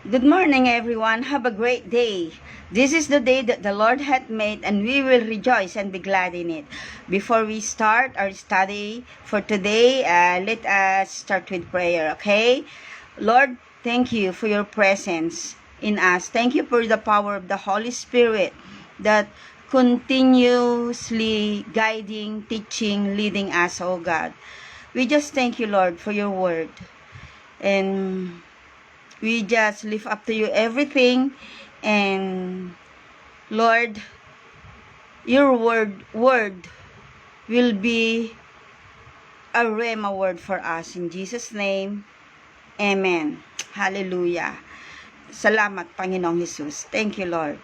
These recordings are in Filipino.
Good morning, everyone. Have a great day. This is the day that the Lord hath made, and we will rejoice and be glad in it. Before we start our study for today, let us start with prayer, okay? Lord, thank you for your presence in us. Thank you for the power of the Holy Spirit that continuously guiding, teaching, leading us, oh God. We just thank you, Lord, for your word. And we just lift up to you everything. And Lord, your word will be a rhema word for us. In Jesus' name, amen. Hallelujah. Salamat, Panginoong Jesus. Thank you, Lord.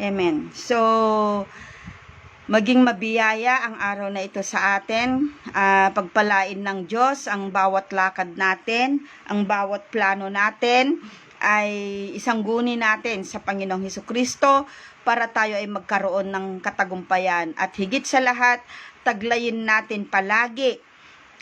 Amen. So, maging mabiyaya ang araw na ito sa atin. Pagpalain ng Diyos ang bawat lakad natin, ang bawat plano natin ay isang guni natin sa Panginoong Hesukristo para tayo ay magkaroon ng katagumpayan. At higit sa lahat, taglayin natin palagi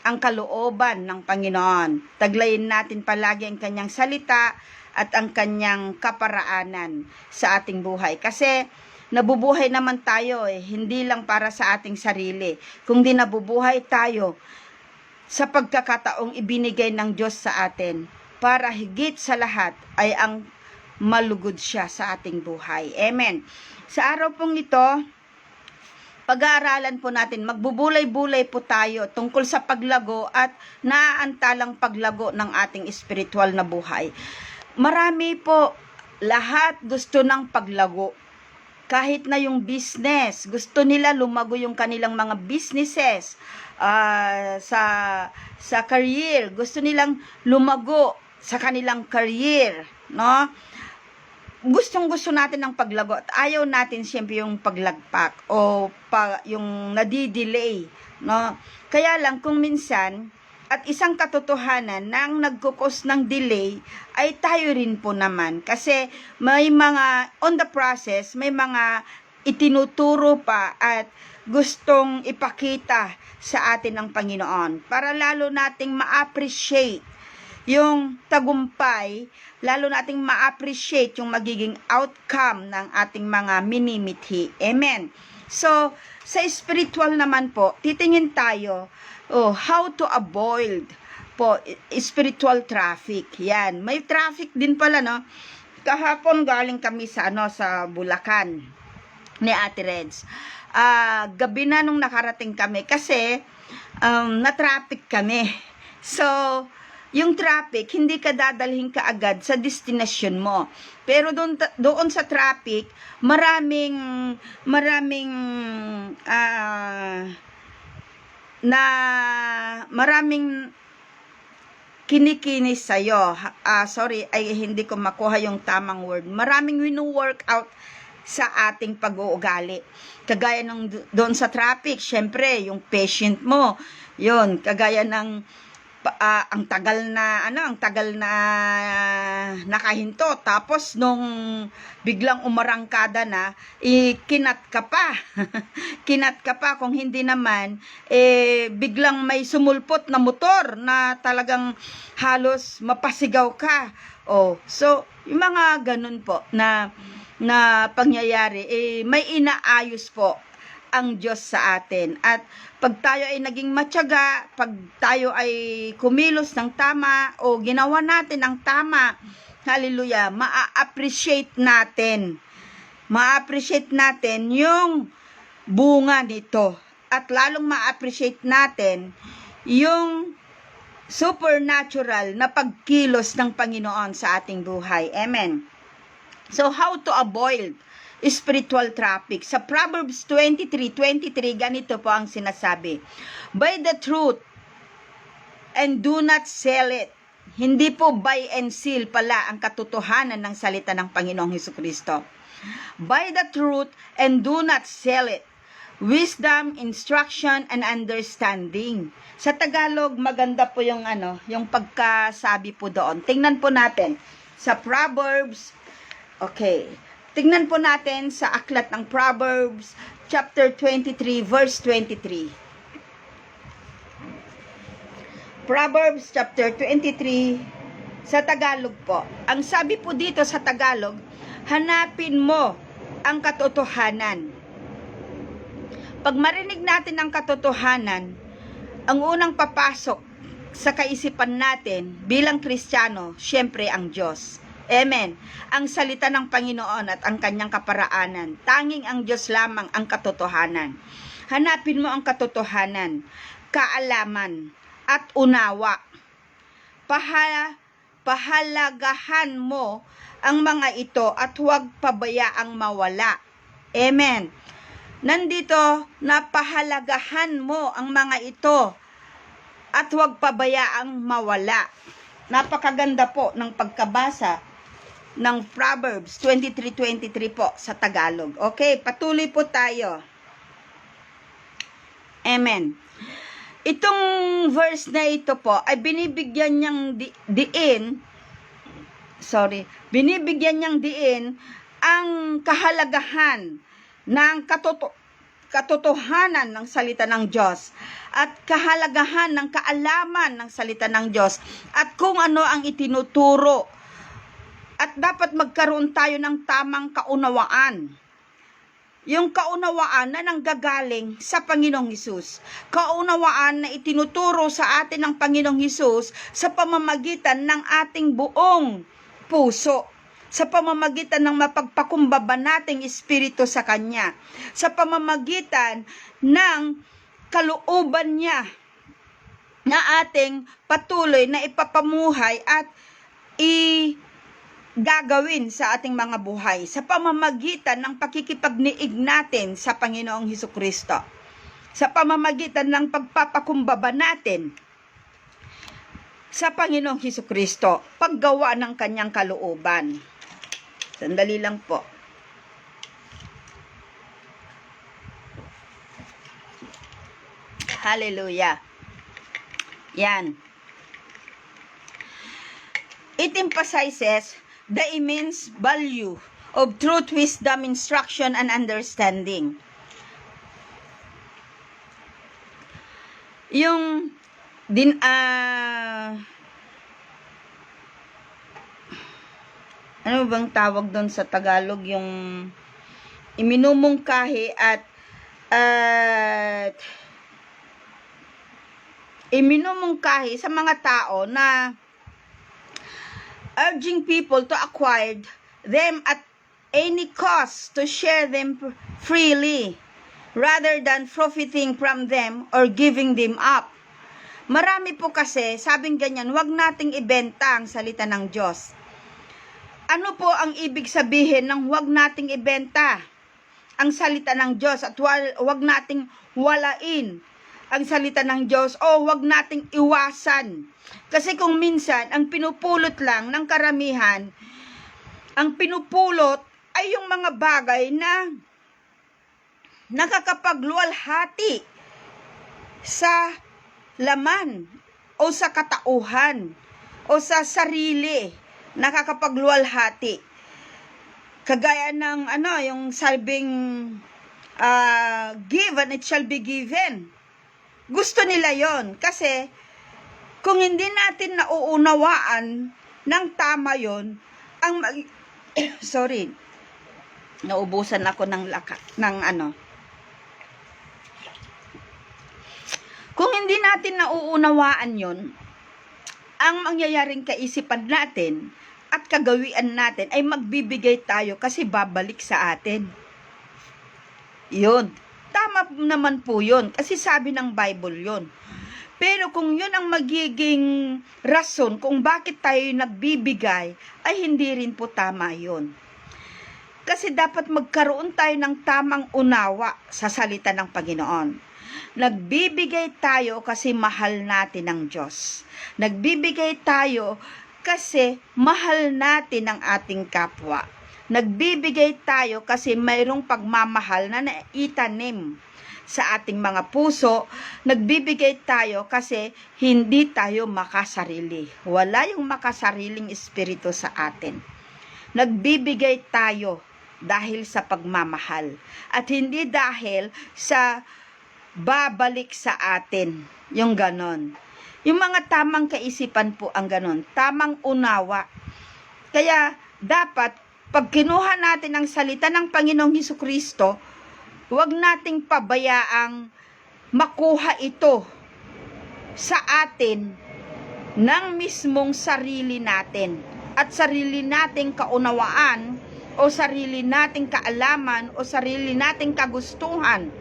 ang kalooban ng Panginoon. Taglayin natin palagi ang kanyang salita at ang kanyang kaparaanan sa ating buhay. Kasi nabubuhay naman tayo hindi lang para sa ating sarili, kundi nabubuhay tayo sa pagkakataong ibinigay ng Diyos sa atin para higit sa lahat ay ang malugod siya sa ating buhay. Amen. Sa araw pong ito, pag-aaralan po natin, magbubulay-bulay po tayo tungkol sa paglago at naaantalang paglago ng ating espiritual na buhay. Marami po, lahat gusto ng paglago. Kahit na yung business, gusto nila lumago yung kanilang mga businesses, sa career, gusto nilang lumago sa kanilang career, no? Gustong-gusto natin ng paglago at ayaw natin siyempre yung paglagpak o yung nadidelay, no? Kaya lang kung minsan, at isang katotohanan na ang nagkukos ng delay ay tayo rin po naman. Kasi may mga, on the process, may mga itinuturo pa at gustong ipakita sa atin ng Panginoon. Para lalo nating ma-appreciate yung tagumpay, lalo nating ma-appreciate yung magiging outcome ng ating mga minimithi. Amen. So, sa spiritual naman po, titingin tayo, how to avoid po spiritual traffic. Yan. May traffic din pala, no? Kahapon galing kami sa sa Bulacan ni Ate Reds. Gabi na nung nakarating kami kasi na-traffic kami. So, yung traffic, hindi ka dadalhin ka agad sa destination mo. Pero doon sa traffic, maraming kinikinis sa'yo. Sorry, ay hindi ko makuha yung tamang word. Maraming wino-work out sa ating pag-uugali. Kagaya ng doon sa traffic, syempre, yung patient mo, yun, kagaya ng ang tagal na nakahinto, tapos nung biglang umarangkada na, kinat ka pa kinat ka pa, kung hindi naman biglang may sumulpot na motor na talagang halos mapasigaw ka. So yung mga ganun po na pangyayari, may inaayos po ang Diyos sa atin. At pag tayo ay naging matyaga, pag tayo ay kumilos ng tama o ginawa natin ang tama, hallelujah, ma-appreciate natin yung bunga nito. At lalong ma-appreciate natin yung supernatural na pagkilos ng Panginoon sa ating buhay. Amen. So, how to avoid spiritual traffic? Sa Proverbs 23:23, ganito po ang sinasabi: buy the truth and do not sell it. Hindi po buy and sell pala ang katotohanan ng salita ng Panginoong Hesukristo. Buy the truth and do not sell it. Wisdom, instruction, and understanding. Sa Tagalog, maganda po yung yung pagkasabi po doon. Tingnan po natin sa Proverbs. Okay. Tingnan po natin sa aklat ng Proverbs, chapter 23, verse 23. Proverbs, chapter 23, Sa Tagalog po. Ang sabi po dito sa Tagalog, hanapin mo ang katotohanan. Pag marinig natin ang katotohanan, ang unang papasok sa kaisipan natin bilang Kristiyano, syempre ang Diyos. Amen. Ang salita ng Panginoon at ang kanyang kaparaanan. Tanging ang Diyos lamang ang katotohanan. Hanapin mo ang katotohanan, kaalaman, at unawa. Pahalagahan mo ang mga ito at huwag pabayaang mawala. Amen. Nandito na pahalagahan mo ang mga ito at huwag pabayaang mawala. Napakaganda po ng pagkabasa ng Proverbs 23:23 po sa Tagalog. Okay, patuloy po tayo. Amen. Itong verse na ito po ay binibigyan niyang binibigyan niyang diin ang kahalagahan ng katotohanan ng salita ng Diyos at kahalagahan ng kaalaman ng salita ng Diyos at kung ano ang itinuturo. At dapat magkaroon tayo ng tamang kaunawaan. Yung kaunawaan na nanggagaling sa Panginoong Hesus. Kaunawaan na itinuturo sa atin ng Panginoong Hesus sa pamamagitan ng ating buong puso. Sa pamamagitan ng mapagpakumbaba nating espiritu sa Kanya. Sa pamamagitan ng kalooban niya na ating patuloy na ipapamuhay at gagawin sa ating mga buhay sa pamamagitan ng pakikipagniig natin sa Panginoong Hesukristo. Sa pamamagitan ng pagpapakumbaba natin sa Panginoong Hesukristo, paggawa ng kanyang kalooban. Sandali lang po. Hallelujah. Yan. It emphasizes the immense value of truth, wisdom, instruction, and understanding. Yung ano bang tawag doon sa Tagalog? Yung iminumungkahi at iminumungkahi sa mga tao na urging people to acquire them at any cost, to share them freely, rather than profiting from them or giving them up. Marami po kasi, sabing ganyan, wag nating ibenta ang salita ng Diyos. Ano po ang ibig sabihin ng wag nating ibenta ang salita ng Diyos at wag nating walain ang salita ng Diyos o wag nating iwasan? Kasi kung minsan, ang pinupulot lang ng karamihan, ang pinupulot ay yung mga bagay na nakakapagluwalhati sa laman o sa katauhan o sa sarili, nakakapagluwalhati. Kagaya ng yung sabing give and it shall be given. Gusto nila yon kasi kung hindi natin nauunawaan ng tama yon, ang naubusan ako ng Kung hindi natin nauunawaan yon, ang mangyayaring kaisipan natin at kagawian natin ay magbibigay tayo kasi babalik sa atin. Yun. Tama naman po yun. Kasi sabi ng Bible yun. Pero kung yun ang magiging rason kung bakit tayo nagbibigay, ay hindi rin po tama yun. Kasi dapat magkaroon tayo ng tamang unawa sa salita ng Panginoon. Nagbibigay tayo kasi mahal natin ang Diyos. Nagbibigay tayo kasi mahal natin ang ating kapwa. Nagbibigay tayo kasi mayroong pagmamahal na naitanim sa ating mga puso. Nagbibigay tayo kasi hindi tayo makasarili. Wala yung makasariling espiritu sa atin. Nagbibigay tayo dahil sa pagmamahal at hindi dahil sa babalik sa atin. Yung ganon. Yung mga tamang kaisipan po ang ganon, tamang unawa. Kaya dapat, pag kinuha natin ang salita ng Panginoong Hesukristo, huwag nating pabayaang makuha ito sa atin ng mismong sarili natin at sarili nating kaunawaan o sarili nating kaalaman o sarili nating kagustuhan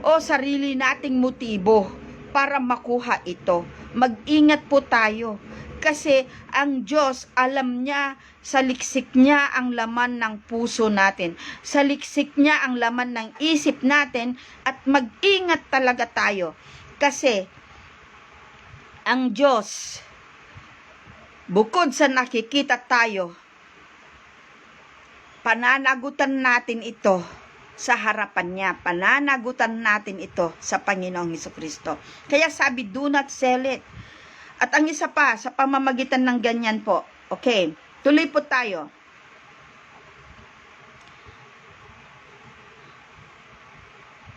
o sarili nating motibo para makuha ito. Mag-ingat po tayo kasi ang Diyos, alam niya, sa liksik niya ang laman ng puso natin, sa liksik niya ang laman ng isip natin, at mag-ingat talaga tayo kasi ang Diyos, bukod sa nakikita tayo, pananagutan natin ito sa harapan niya. Pananagutan natin ito sa Panginoong Hesukristo. Kaya sabi, do not sell it. At ang isa pa, sa pamamagitan ng ganyan po. Okay, tuloy po tayo.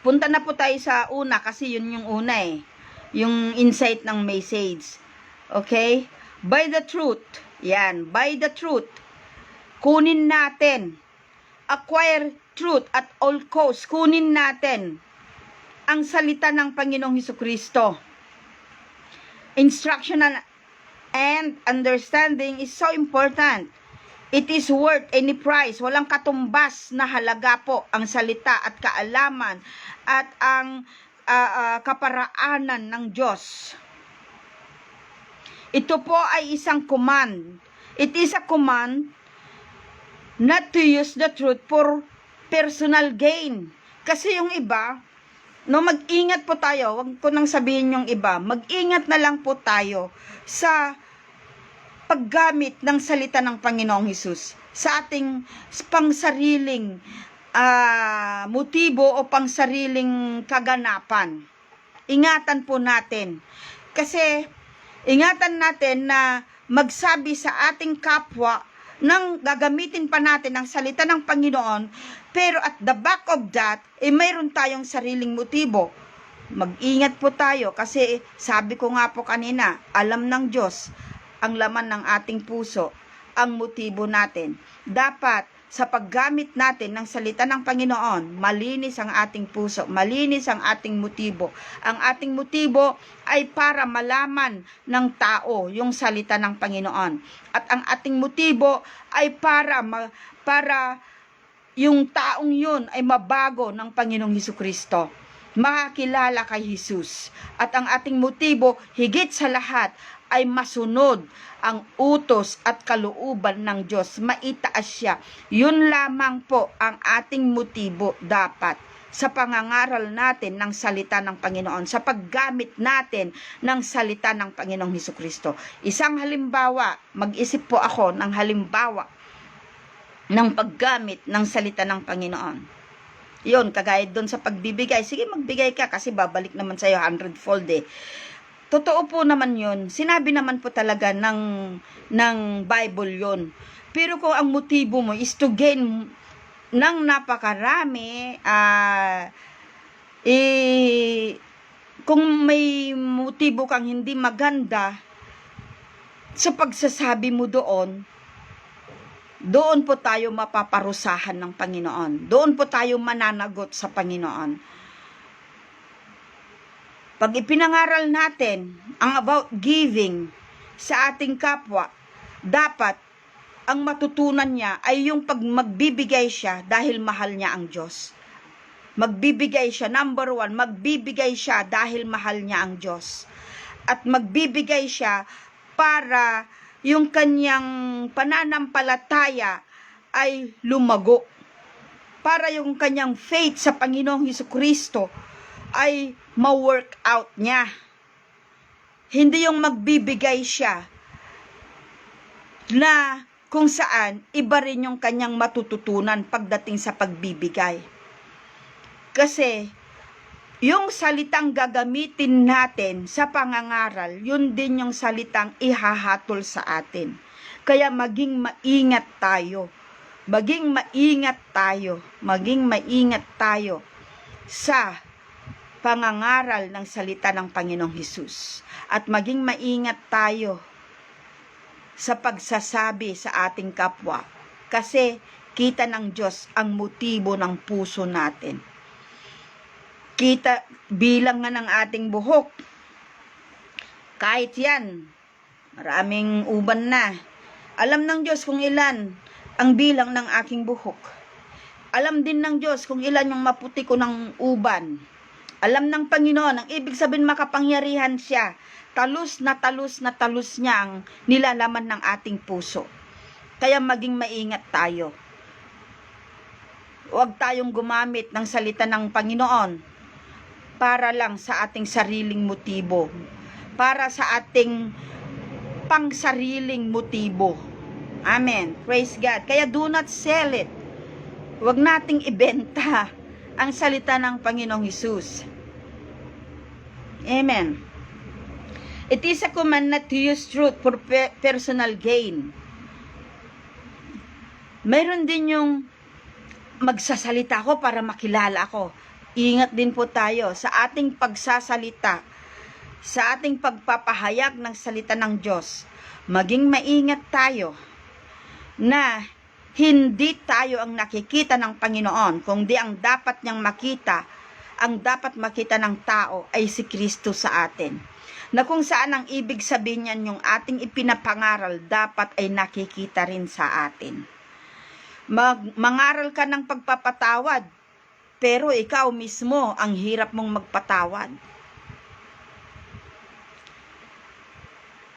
Punta na po tayo sa una kasi yun yung una eh. Yung insight ng message. Okay? By the truth. Yan, by the truth. Kunin natin. Acquire truth at all costs. Kunin natin ang salita ng Panginoong Hesukristo. Instruction and understanding is so important. It is worth any price. Walang katumbas na halaga po ang salita at kaalaman at ang kaparaanan ng Diyos. Ito po ay isang command. It is a command not to use the truth for personal gain. Kasi yung iba, no, mag-ingat po tayo. Wag ko nang sabihin yung iba. Mag-ingat na lang po tayo sa paggamit ng salita ng Panginoong Hesus sa ating pangsariling motibo o pangsariling kaganapan. Ingatan po natin. Kasi ingatan natin na magsabi sa ating kapwa nang gagamitin pa natin ang salita ng Panginoon, pero at the back of that, mayroon tayong sariling motibo. Mag-ingat po tayo kasi sabi ko nga po kanina, alam ng Diyos ang laman ng ating puso, ang motibo natin. Dapat sa paggamit natin ng salita ng Panginoon, malinis ang ating puso, malinis ang ating motibo. Ang ating motibo ay para malaman ng tao yung salita ng Panginoon. At ang ating motibo ay para yung taong yun ay mabago ng Panginoong Hesukristo. Makakilala kay Jesus. At ang ating motibo, higit sa lahat, ay masunod ang utos at kalooban ng Diyos. Maitaas siya. Yun lamang po ang ating motibo dapat sa pangangaral natin ng salita ng Panginoon, sa paggamit natin ng salita ng Panginoong Hesukristo. Isang halimbawa, mag-isip po ako ng halimbawa ng paggamit ng salita ng Panginoon. Yun, kagaya doon sa pagbibigay. Sige, magbigay ka kasi babalik naman sa'yo 100-fold eh. Totoo po naman yun. Sinabi naman po talaga ng Bible yun. Pero kung ang motibo mo is to gain ng napakarami, kung may motibo kang hindi maganda sa pagsasabi mo doon po tayo mapaparusahan ng Panginoon. Doon po tayo mananagot sa Panginoon. Pag ipinangaral natin ang about giving sa ating kapwa, dapat ang matutunan niya ay yung pag magbibigay siya dahil mahal niya ang Diyos. Magbibigay siya, number one, magbibigay siya dahil mahal niya ang Diyos. At magbibigay siya para yung kanyang pananampalataya ay lumago. Para yung kanyang faith sa Panginoong Hesukristo ay ma-work out niya. Hindi yung magbibigay siya na kung saan iba rin yung kanyang matututunan pagdating sa pagbibigay. Kasi yung salitang gagamitin natin sa pangangaral, yun din yung salitang ihahatol sa atin. Kaya maging maingat tayo. Maging maingat tayo sa pangangaral ng salita ng Panginoong Hesus. At maging maingat tayo sa pagsasabi sa ating kapwa. Kasi kita ng Diyos ang motibo ng puso natin. Kita bilang nga ng ating buhok. Kahit yan, maraming uban na. Alam ng Diyos kung ilan ang bilang ng aking buhok. Alam din ng Diyos kung ilan yung maputi ko ng uban. Alam ng Panginoon, ang ibig sabihin makapangyarihan siya. Talus na talus niya ang nilalaman ng ating puso. Kaya maging maingat tayo. Huwag tayong gumamit ng salita ng Panginoon para lang sa ating sariling motibo. Para sa ating pangsariling motibo. Amen. Praise God. Kaya do not sell it. Huwag nating ibenta ang salita ng Panginoong Hesus. Amen. It is a command not to use truth for personal gain. Mayroon din yung magsasalita ko para makilala ako. Ingat din po tayo sa ating pagsasalita, sa ating pagpapahayag ng salita ng Diyos. Maging maingat tayo na hindi tayo ang nakikita ng Panginoon, kundi ang dapat niyang makita, ang dapat makita ng tao ay si Kristo sa atin. Na kung saan ang ibig sabihin niyan yung ating ipinapangaral, dapat ay nakikita rin sa atin. Mangaral ka ng pagpapatawad, pero ikaw mismo ang hirap mong magpatawad.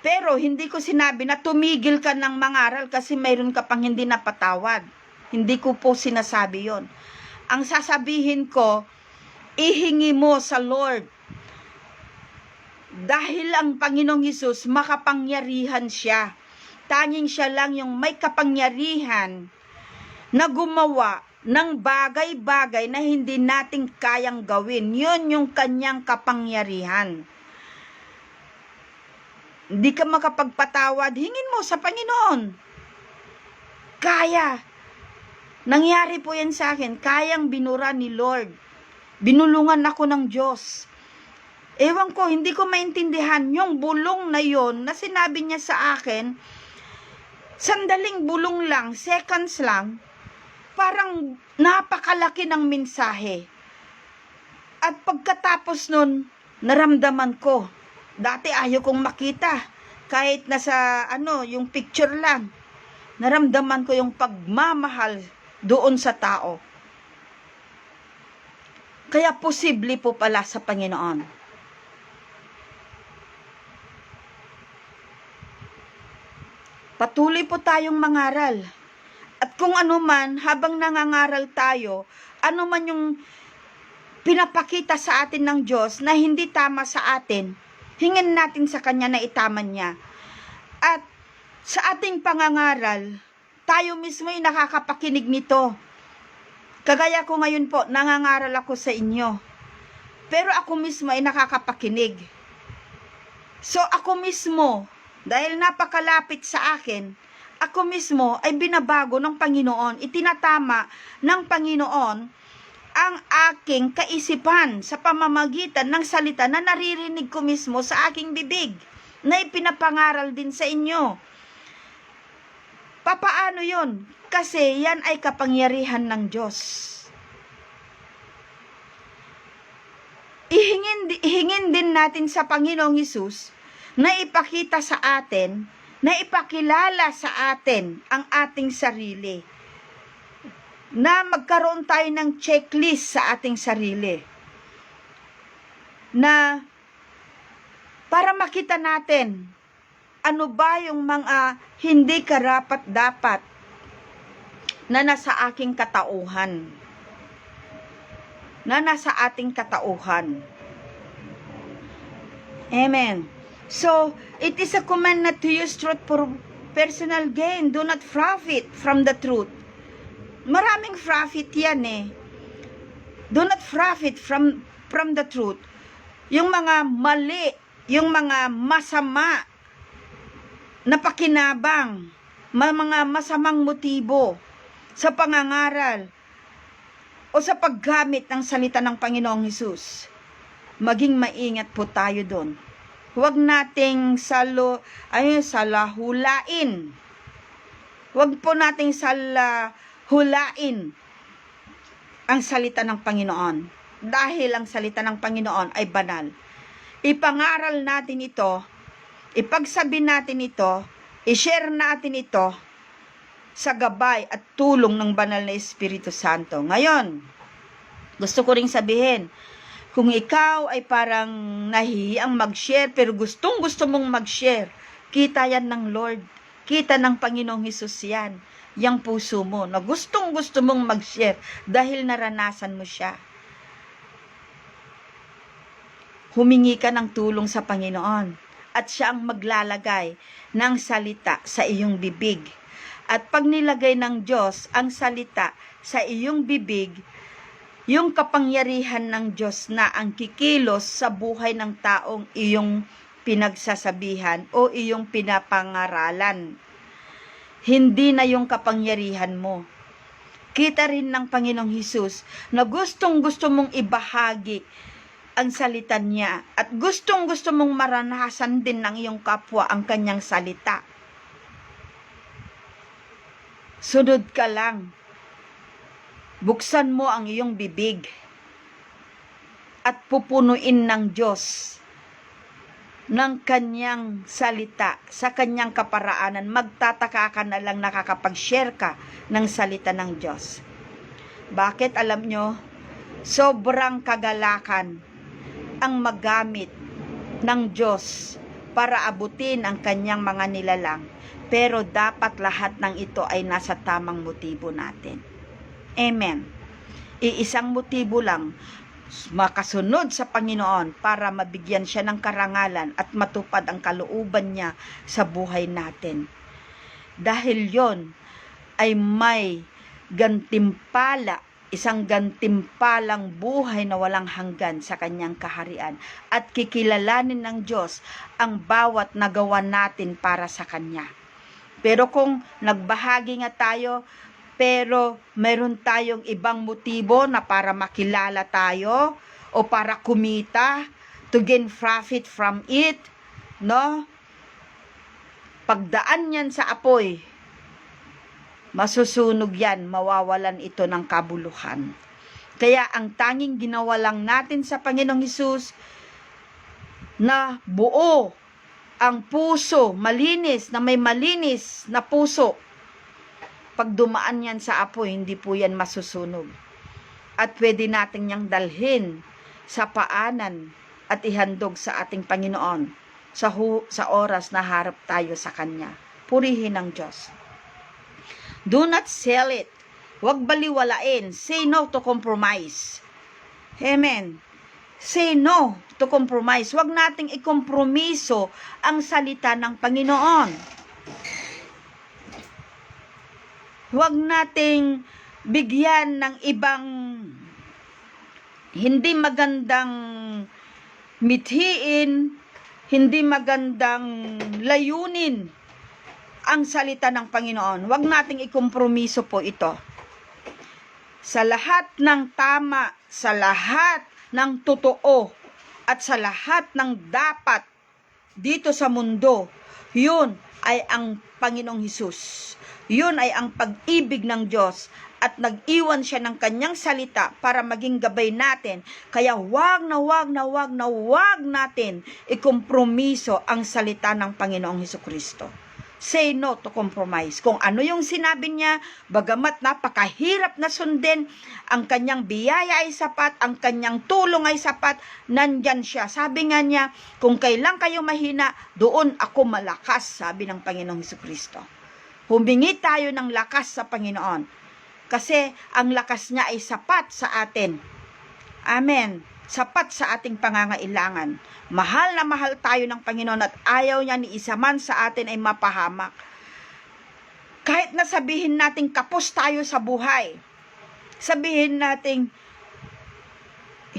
Pero hindi ko sinabi na tumigil ka ng mangaral kasi mayroon ka pang hindi napatawad. Hindi ko po sinasabi yon. Ang sasabihin ko, ihingi mo sa Lord. Dahil ang Panginoong Hesus, makapangyarihan siya. Tanging siya lang yung may kapangyarihan na gumawa ng bagay-bagay na hindi natin kayang gawin. Yun yung kanyang kapangyarihan. Hindi ka makapagpatawad, hingin mo sa Panginoon. Kaya. Nangyari po yan sa akin. Kayang binura ni Lord. Binulungan ako ng Diyos. Ewan ko, hindi ko maintindihan yung bulong na yon na sinabi niya sa akin. Sandaling bulong lang, seconds lang. Parang napakalaki ng mensahe. At pagkatapos nun, naramdaman ko. Dati ayaw kong makita. Kahit nasa yung picture lang. Naramdaman ko yung pagmamahal doon sa tao. Kaya posible po pala sa Panginoon. Patuloy po tayong mangaral. At kung ano man, habang nangangaral tayo, ano man yung pinapakita sa atin ng Diyos na hindi tama sa atin, hingin natin sa Kanya na itama niya. At sa ating pangangaral, tayo mismo ay nakakapakinig nito. Kagaya ko ngayon po, nangangaral ako sa inyo. Pero ako mismo ay nakakapakinig. So ako mismo, dahil napakalapit sa akin, ako mismo ay binabago ng Panginoon, itinatama ng Panginoon ang aking kaisipan sa pamamagitan ng salita na naririnig ko mismo sa aking bibig, na ipinapangaral din sa inyo. Papaano yun? Kasi yan ay kapangyarihan ng Diyos. Ihingin din natin sa Panginoong Hesus na ipakita sa atin, na ipakilala sa atin ang ating sarili. Na magkaroon tayo ng checklist sa ating sarili. Na para makita natin, ano ba yung mga hindi karapat-dapat na nasa aking katauhan. Na nasa ating katauhan. Amen. So, it is a command not to use truth for personal gain. Do not profit from the truth. Maraming profit yan eh. Do not profit from the truth. Yung mga mali, yung mga masama na pakinabang, mga masamang motibo sa pangangaral o sa paggamit ng salita ng Panginoong Hesus. maging maingat po tayo doon. Huwag nating salahulain. Huwag po nating salahulain ang salita ng Panginoon. Dahil ang salita ng Panginoon ay banal. Ipangaral natin ito, ipagsabi natin ito, i-share natin ito sa gabay at tulong ng banal na Espiritu Santo. Ngayon, gusto ko ring sabihin, kung ikaw ay parang nahihiyang mag-share pero gustong-gusto mong mag-share, kita yan ng Lord. Kita ng Panginoong Hesus yan. Yang puso mo na gustong-gusto mong mag-share dahil naranasan mo siya. Humingi ka ng tulong sa Panginoon at siya ang maglalagay ng salita sa iyong bibig. At pag nilagay ng Diyos ang salita sa iyong bibig, yung kapangyarihan ng Diyos na ang kikilos sa buhay ng taong iyong pinagsasabihan o iyong pinapangaralan. Hindi na yung kapangyarihan mo. Kita rin ng Panginoong Hesus na gustong-gusto mong ibahagi ang salita niya at gustong-gusto mong maranasan din ng iyong kapwa ang kanyang salita. Sunod ka lang. Buksan mo ang iyong bibig at pupunuin ng Diyos ng kanyang salita sa kanyang kaparaanan. Magtataka ka na lang nakakapag-share ka ng salita ng Diyos. Bakit? Alam nyo, sobrang kagalakan ang magamit ng Diyos para abutin ang kanyang mga nilalang. Pero dapat lahat ng ito ay nasa tamang motibo natin. Amen. Iisang motibo lang, makasunod sa Panginoon para mabigyan siya ng karangalan at matupad ang kalooban niya sa buhay natin. Dahil yon ay may gantimpala, isang gantimpalang buhay na walang hanggan sa kanyang kaharian at kikilalanin ng Diyos ang bawat nagawa natin para sa Kanya. Pero kung nagbahagi nga tayo, pero meron tayong ibang motibo na para makilala tayo o para kumita, to gain profit from it, no? Pagdaan yan sa apoy, masusunog yan, mawawalan ito ng kabuluhan. Kaya ang tanging ginawa lang natin sa Panginoong Hesus na buo ang puso, malinis, na may malinis na puso. Pag dumaan yan sa apoy, hindi po yan masusunog. At pwede natin yang dalhin sa paanan at ihandog sa ating Panginoon sa oras na harap tayo sa Kanya. Purihin ang Diyos. Do not sell it. Huwag baliwalain. Say no to compromise. Amen. Say no to compromise. Huwag nating ikompromiso ang salita ng Panginoon. Huwag nating bigyan ng ibang hindi magandang mithiin, hindi magandang layunin ang salita ng Panginoon. Huwag nating ikompromiso po ito. Sa lahat ng tama, sa lahat ng totoo, at sa lahat ng dapat dito sa mundo, yun ay ang Panginoong Hesus. Yun ay ang pag-ibig ng Diyos at nag-iwan siya ng kanyang salita para maging gabay natin. Kaya wag natin ikompromiso ang salita ng Panginoong Hesukristo. Say no to compromise. Kung ano yung sinabi niya, bagamat napakahirap na sundin, ang kanyang biyaya ay sapat, ang kanyang tulong ay sapat, nandyan siya. Sabi nga niya, kung kailan kayo mahina, doon ako malakas, sabi ng Panginoong Hesukristo. Humingi tayo ng lakas sa Panginoon. Kasi ang lakas niya ay sapat sa atin. Amen. Sapat sa ating pangangailangan. Mahal na mahal tayo ng Panginoon at ayaw niya ni isa man sa atin ay mapahamak. Kahit na sabihin natin kapos tayo sa buhay, sabihin natin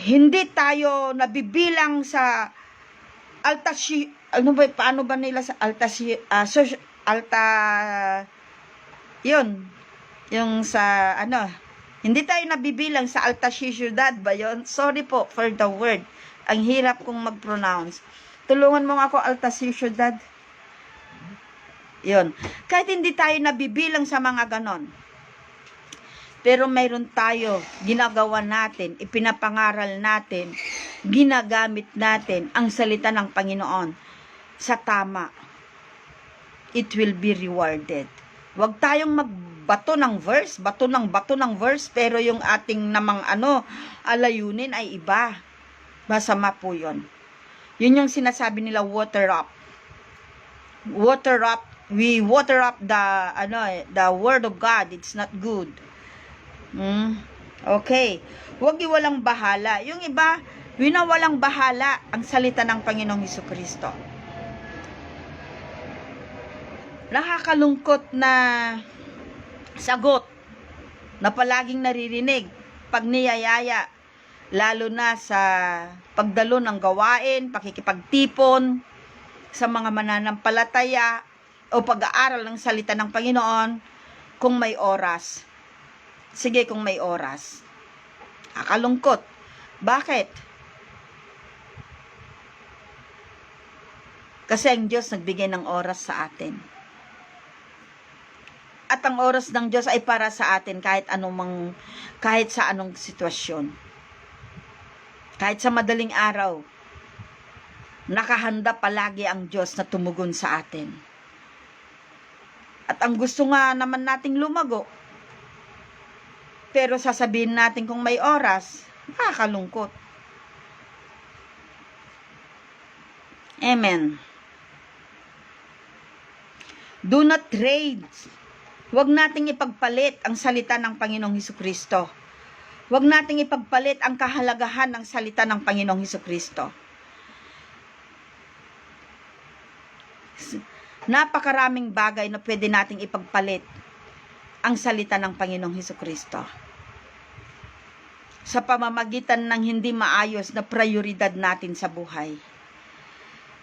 hindi tayo nabibilang sa paano ba nila sa yung sa hindi tayo nabibilang sa alta siyudad ba yun? Sorry po for the word. Ang hirap kong mag-pronounce. Tulungan mo nga ako, Altasir Ciudad. Yun. Kahit hindi tayo nabibilang sa mga ganon. Pero mayroon tayo, ginagawa natin, ipinapangaral natin, ginagamit natin ang salita ng Panginoon sa tama. It will be rewarded. Huwag tayong magbato ng verse, bato ng verse, pero yung ating namang alayunin ay iba. Masama po yun. Yun yung sinasabi nila, water up. Water up. We water up the word of God. It's not good. Okay. Huwag iwalang bahala. Yung iba, winawalang bahala ang salita ng Panginoong Hesukristo. Nakakalungkot na sagot na palaging naririnig pag niyayaya, lalo na sa pagdalo ng gawain, pakikipagtipon sa mga mananampalataya o pag-aaral ng salita ng Panginoon kung may oras. Sige, kung may oras. Nakakalungkot. Bakit? Kasi ang Diyos nagbigay ng oras sa atin. At ang oras ng Diyos ay para sa atin kahit sa anong sitwasyon. Kahit sa madaling araw, nakahanda palagi ang Diyos na tumugon sa atin. At ang gusto nga naman nating lumago, pero sasabihin natin kung may oras, nakakalungkot. Amen. Do not trade. Huwag nating ipagpalit ang salita ng Panginoong Hesukristo. Huwag nating ipagpalit ang kahalagahan ng salita ng Panginoong Hesukristo. Napakaraming bagay na pwede nating ipagpalit ang salita ng Panginoong Hesukristo. Sa pamamagitan ng hindi maayos na prioridad natin sa buhay.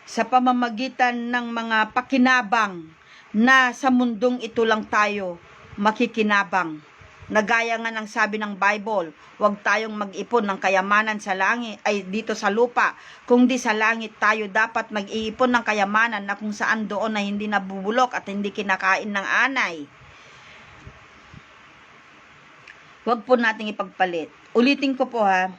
Sa pamamagitan ng mga pakinabang na sa mundong ito lang tayo makikinabang. Nagaya nga ng sabi ng Bible, huwag tayong mag-ipon ng kayamanan sa langit, ay dito sa lupa, kung di sa langit tayo dapat mag-iipon ng kayamanan na kung saan doon na hindi nabubulok at hindi kinakain ng anay. Huwag po nating ipagpalit. Ulitin ko po ha.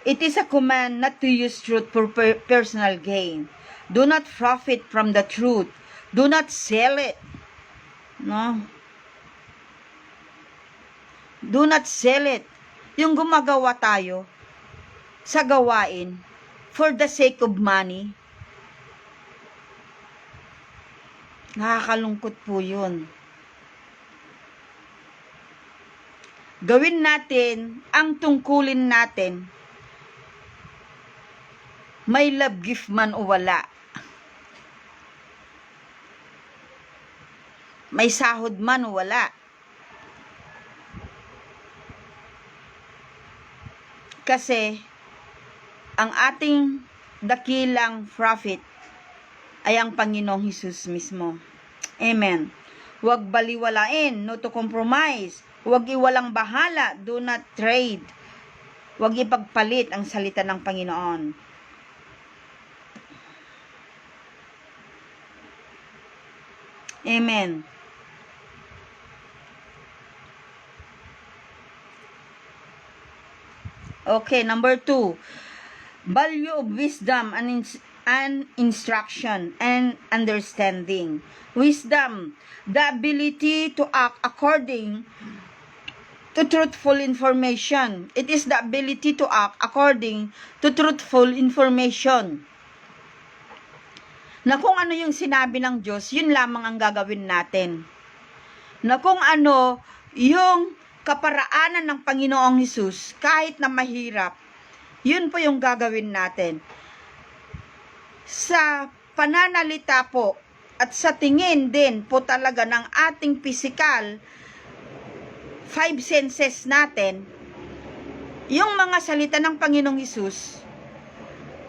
It is a command not to use truth for personal gain. Do not profit from the truth. Do not sell it. No? Do not sell it. Yung gumagawa tayo sa gawain for the sake of money. Nakakalungkot po yun. Gawin natin ang tungkulin natin. May love gift man o wala. May sahod man o wala. Kasi ang ating dakilang prophet ay ang Panginoong Hesus mismo. Amen. Huwag baliwalain, no to compromise. Huwag iwalang bahala, do not trade. Huwag ipagpalit ang salita ng Panginoon. Amen. Okay, number 2. Value of wisdom and instruction and understanding. Wisdom, the ability to act according to truthful information. It is the ability to act according to truthful information. Na kung ano yung sinabi ng Diyos, yun lamang ang gagawin natin. Na kung ano yung kaparaanan ng Panginoong Hesus, kahit na mahirap, yun po yung gagawin natin. Sa pananalita po, at sa tingin din po talaga ng ating physical, 5 senses natin, yung mga salita ng Panginoong Hesus,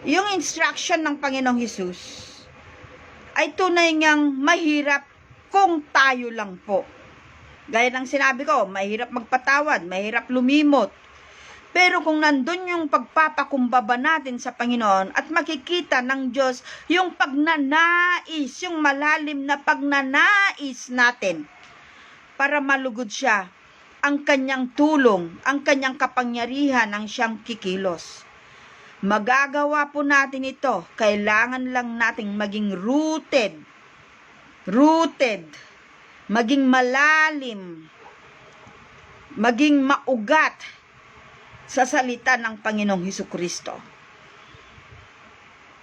yung instruction ng Panginoong Hesus, ay tunay ngang mahirap kung tayo lang po. Gaya ng sinabi ko, mahirap magpatawad, mahirap lumimot. Pero kung nandun yung pagpapakumbaba natin sa Panginoon at makikita ng Diyos yung pagnanais, yung malalim na pagnanais natin para malugod siya, ang kanyang tulong, ang kanyang kapangyarihan ang siyang kikilos. Magagawa po natin ito, kailangan lang nating maging rooted, maging malalim, maging maugat sa salita ng Panginoong Hesukristo.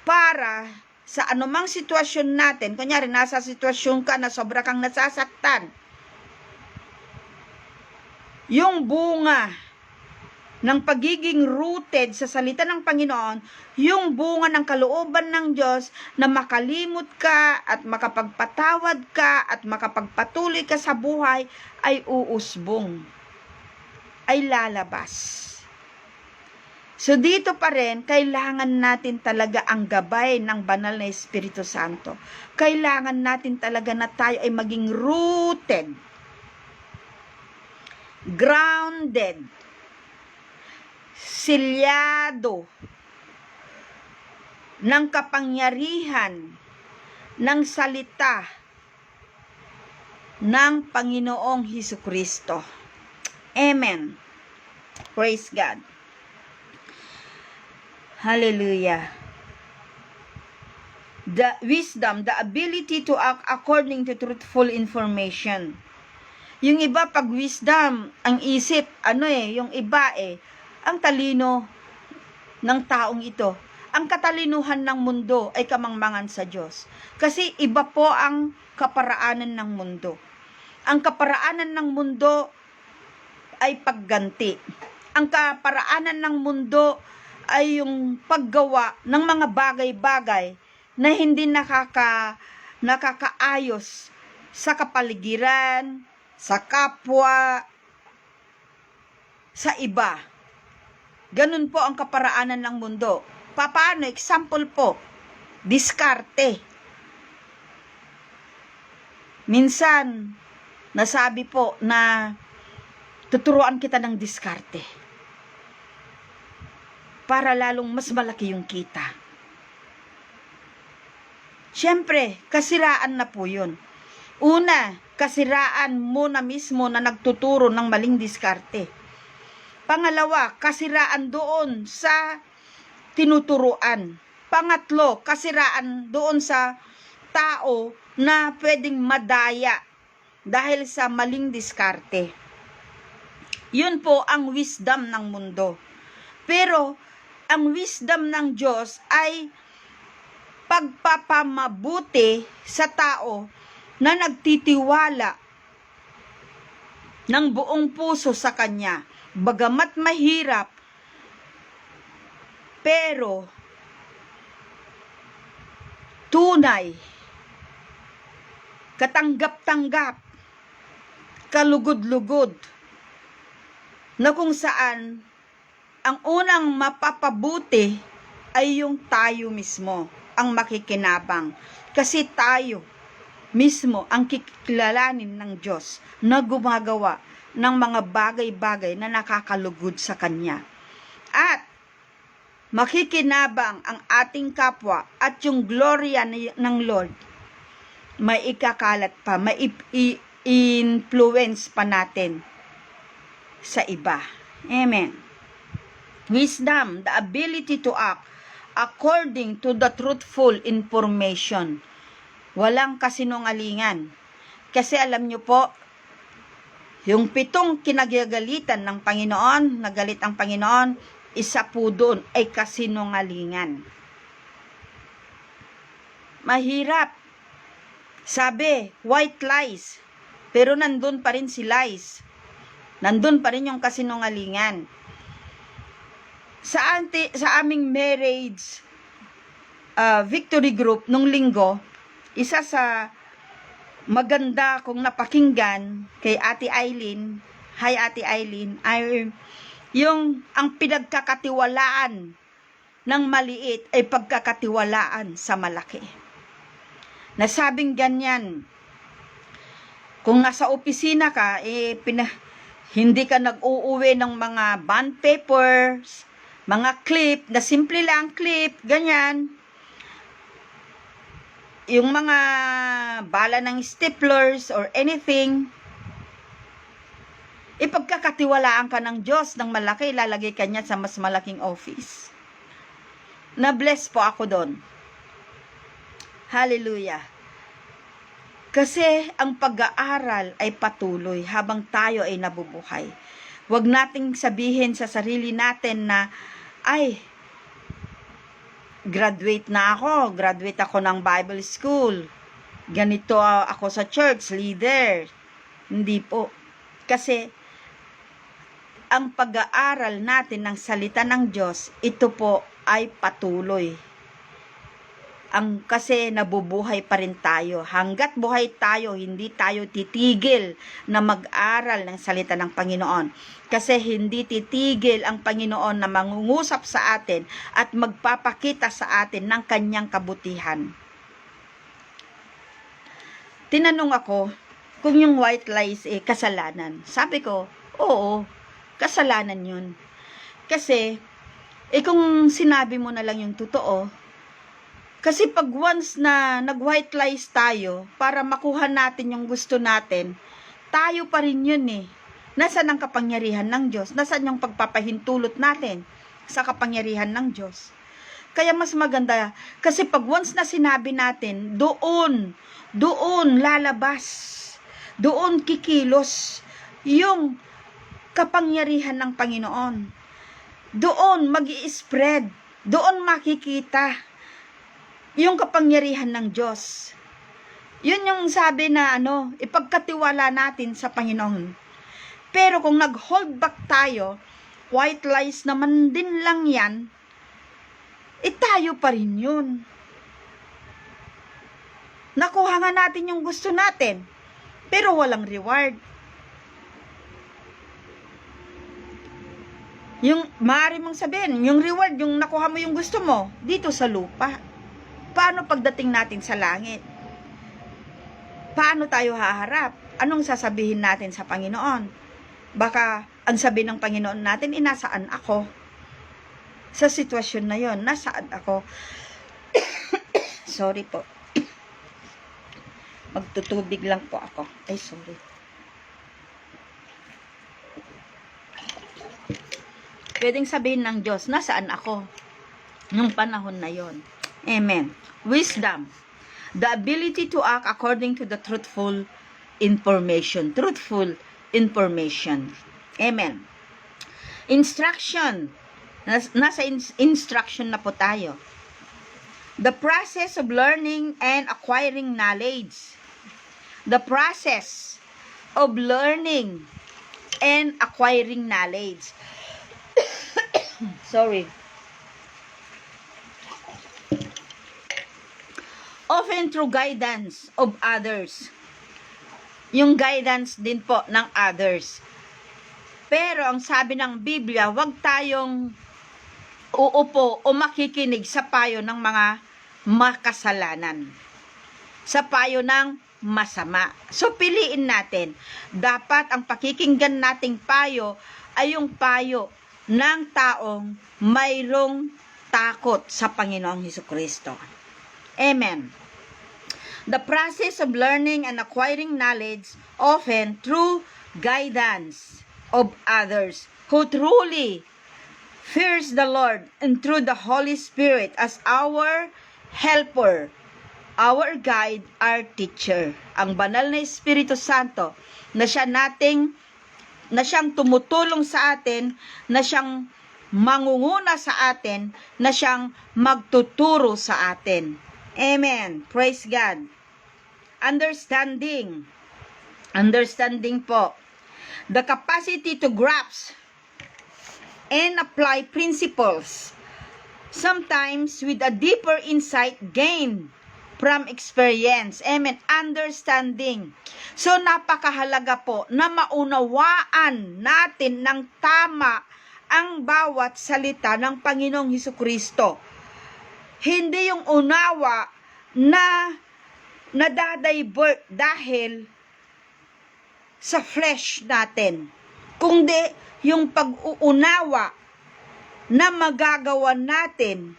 Para sa anumang sitwasyon natin, kunyari nasa sitwasyon ka na sobra kang nasasaktan, yung bunga ng pagiging rooted sa salita ng Panginoon, yung bunga ng kalooban ng Diyos na makalimot ka at makapagpatawad ka at makapagpatuloy ka sa buhay ay uusbong, ay lalabas. So dito pa rin, kailangan natin talaga ang gabay ng banal na Espiritu Santo. Kailangan natin talaga na tayo ay maging rooted, grounded, silyado ng kapangyarihan ng salita ng Panginoong Hesukristo. Amen. Praise God. Hallelujah. The wisdom, the ability to act according to truthful information. Yung iba pag wisdom, ang isip, yung iba ang talino ng taong ito. Ang katalinuhan ng mundo ay kamangmangan sa Diyos. Kasi iba po ang kaparaanan ng mundo. Ang kaparaanan ng mundo ay pagganti. Ang kaparaanan ng mundo ay yung paggawa ng mga bagay-bagay na hindi nakakaayos sa kapaligiran, sa kapwa, sa iba. Ganun po ang kaparaanan ng mundo. Paano? Example po, diskarte. Minsan, nasabi po na tuturuan kita ng diskarte para lalong mas malaki yung kita. Siyempre, kasiraan na po yun. Una, kasiraan mo na mismo na nagtuturo ng maling diskarte. Pangalawa, kasiraan doon sa tinuturuan. Pangatlo, kasiraan doon sa tao na pwedeng madaya dahil sa maling diskarte. Yun po ang wisdom ng mundo. Pero, ang wisdom ng Diyos ay pagpapamabuti sa tao na nagtitiwala ng buong puso sa Kanya. Bagamat mahirap, pero tunay, katanggap-tanggap, kalugod-lugod, na kung saan ang unang mapapabuti ay yung tayo mismo ang makikinabang. Kasi tayo mismo ang kikilalanin ng Diyos na gumagawa ng mga bagay-bagay na nakakalugod sa Kanya. At makikinabang ang ating kapwa at yung gloria ng Lord may ikakalat pa, may influence pa natin sa iba. Amen. Wisdom, the ability to act according to the truthful information. Walang kasinungalingan. Kasi alam nyo po, yung 7 kinagagalitan ng Panginoon, nagalit ang Panginoon, isa po doon ay kasinungalingan. Mahirap. Sabi, white lies. Pero nandun pa rin si lies. Nandun pa rin yung kasinungalingan. Sa aming marriage victory group nung linggo, isa sa maganda kong napakinggan kay Ate Eileen, hi Ate Eileen, ay yung ang pinagkakatiwalaan ng maliit ay pagkakatiwalaan sa malaki. Nasabing ganyan, kung nasa opisina ka, Hindi ka nag-uuwi ng mga bond papers, mga clip, na simple lang clip, ganyan. Yung mga bala ng staplers or anything. Ipagkakatiwalaan ka ng Diyos ng malaki, ilalagay ka niya sa mas malaking office. Na-bless po ako doon. Hallelujah. Kasi ang pag-aaral ay patuloy habang tayo ay nabubuhay. Huwag nating sabihin sa sarili natin na, ay, graduate ako ng Bible school. Ganito ako sa church, leader. Hindi po. Kasi, ang pag-aaral natin ng salita ng Diyos, ito po ay patuloy. Kasi nabubuhay pa rin tayo. Hanggat buhay tayo, hindi tayo titigil na mag-aral ng salita ng Panginoon. Kasi hindi titigil ang Panginoon na mangungusap sa atin at magpapakita sa atin ng kanyang kabutihan. Tinanong ako kung yung white lies kasalanan. Sabi ko, oo, kasalanan yun. Kasi, kung sinabi mo na lang yung totoo, kasi pag once na nag-white lies tayo, para makuha natin yung gusto natin, tayo pa rin yun eh. Nasaan ang kapangyarihan ng Diyos? Nasaan yung pagpapahintulot natin sa kapangyarihan ng Diyos? Kaya mas maganda, kasi pag once na sinabi natin, doon lalabas, doon kikilos yung kapangyarihan ng Panginoon. Doon mag-i-spread, doon makikita yung kapangyarihan ng Diyos. Yun yung sabi na ipagkatiwala natin sa Panginoon. Pero kung nag-hold back tayo, white lies naman din lang yan, tayo pa rin yun. Nakuha nga natin yung gusto natin, pero walang reward. Yung maaari mong sabihin, yung reward, yung nakuha mo yung gusto mo, dito sa lupa. Paano pagdating natin sa langit? Paano tayo haharap? Anong sasabihin natin sa Panginoon? Baka ang sabihin ng Panginoon natin, nasaan ako? Sa sitwasyon na yon, nasaan ako? Sorry po. Magtutubig lang po ako. Ay, sorry. Pwedeng sabihin ng Diyos, nasaan ako? Nung panahon na yon. Amen. Wisdom. The ability to act according to the truthful information. Truthful information. Amen. Instruction. Nasa instruction na po tayo. The process of learning and acquiring knowledge. The process of learning and acquiring knowledge. Sorry. Often through guidance of others. Yung guidance din po ng others. Pero ang sabi ng Biblia, huwag tayong uupo o makikinig sa payo ng mga makasalanan. Sa payo ng masama. So piliin natin. Dapat ang pakikinggan nating payo ay yung payo ng taong mayroong takot sa Panginoong Hesukristo. Amen. The process of learning and acquiring knowledge often through guidance of others who truly fears the Lord and through the Holy Spirit as our helper, our guide, our teacher. Ang banal na Espiritu Santo na siyang tumutulong sa atin, na siyang mangunguna sa atin, na siyang magtuturo sa atin. Amen. Praise God. Understanding. Understanding po. The capacity to grasp and apply principles. Sometimes with a deeper insight gained from experience. Amen. Understanding. So, napakahalaga po na maunawaan natin ng tama ang bawat salita ng Panginoong Hesukristo. Hindi yung unawa na nadadivert dahil sa flesh natin. kundi yung pag-uunawa na magagawa natin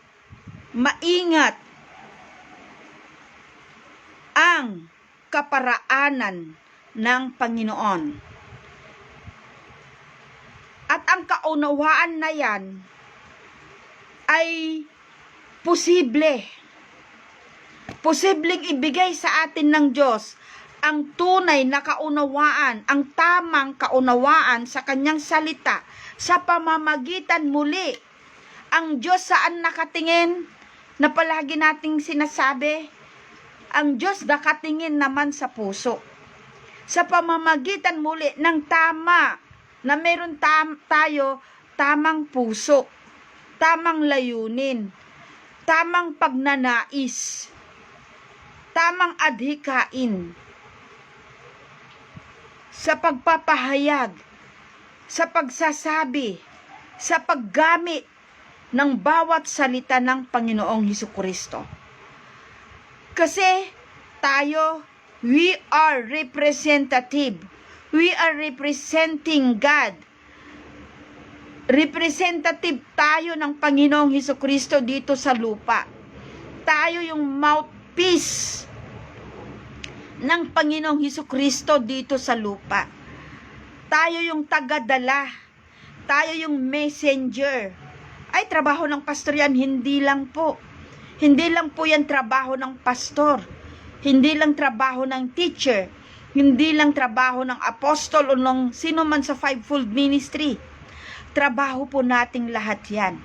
maingat ang kaparaanan ng Panginoon. At ang kaunawaan na yan ay posibleng ibigay sa atin ng Diyos ang tunay na kaunawaan, ang tamang kaunawaan sa kanyang salita sa pamamagitan muli. Ang Diyos saan nakatingin na palagi nating sinasabi? Ang Diyos nakatingin naman sa puso. Sa pamamagitan muli ng tama, na meron tayo tamang puso, tamang layunin, tamang pagnanais, tamang adhikain, sa pagpapahayag, sa pagsasabi, sa paggamit ng bawat salita ng Panginoong Hesukristo. Kasi tayo, we are representative. We are representing God. Representative tayo ng Panginoong Hesukristo dito sa lupa. Tayo yung mouthpiece ng Panginoong Hesukristo dito sa lupa. Tayo yung tagadala. Tayo yung messenger. Ay, trabaho ng pastor yan. Hindi lang po. Hindi lang po yan trabaho ng pastor. Hindi lang trabaho ng teacher. Hindi lang trabaho ng apostol o ng sino man sa fivefold ministry. Trabaho po nating lahat yan.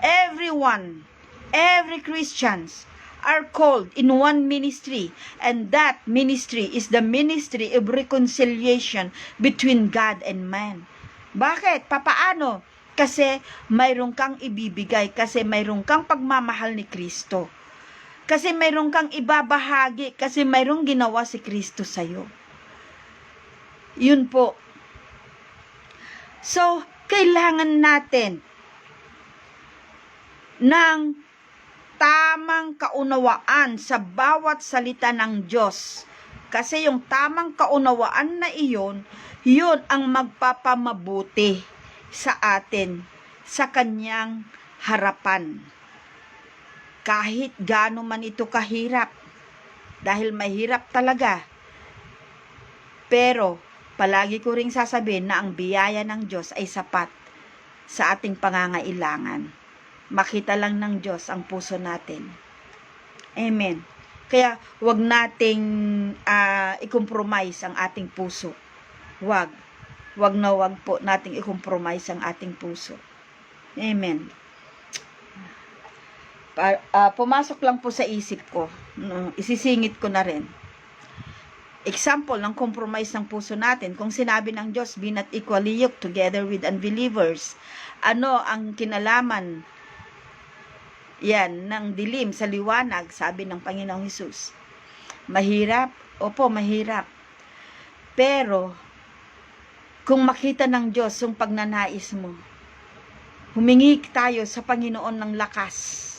Everyone, every Christians are called in one ministry, and that ministry is the ministry of reconciliation between God and man. Bakit? Papaano? Kasi mayroon kang ibibigay, kasi mayroon kang pagmamahal ni Kristo. Kasi mayroon kang ibabahagi, kasi mayroong ginawa si Kristo sa'yo. Yun po. So, kailangan natin ng tamang kaunawaan sa bawat salita ng Diyos. Kasi yung tamang kaunawaan na iyon, yun ang magpapamabuti sa atin sa kanyang harapan. Kahit gaano man ito kahirap, dahil mahirap talaga. Pero, palagi ko ring sasabihin na ang biyaya ng Diyos ay sapat sa ating pangangailangan. Makita lang ng Diyos ang puso natin. Amen. Kaya, wag nating i-compromise ang ating puso. Wag na wag po nating i-compromise ang ating puso. Amen. Pumasok lang po sa isip ko. Isisingit ko na rin. Example ng compromise ng puso natin. Kung sinabi ng Diyos, be not equally yoked together with unbelievers. Ano ang kinalaman yan ng dilim sa liwanag, sabi ng Panginoong Hesus? Mahirap? Opo, mahirap. Pero, kung makita ng Diyos yung pagnanais mo, humingi tayo sa Panginoon ng lakas,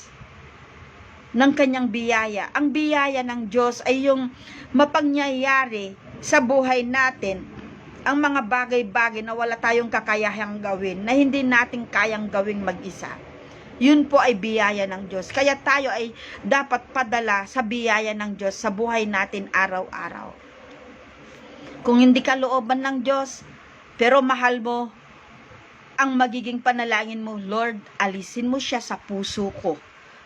ng kanyang biyaya. Ang biyaya ng Diyos ay yung mapangyayari sa buhay natin, ang mga bagay-bagay na wala tayong kakayahang gawin, na hindi natin kayang gawing mag-isa. Yun po ay biyaya ng Diyos. Kaya tayo ay dapat padala sa biyaya ng Diyos sa buhay natin araw-araw. Kung hindi ka looban ng Diyos, pero mahal mo, ang magiging panalangin mo, Lord, alisin mo siya sa puso ko,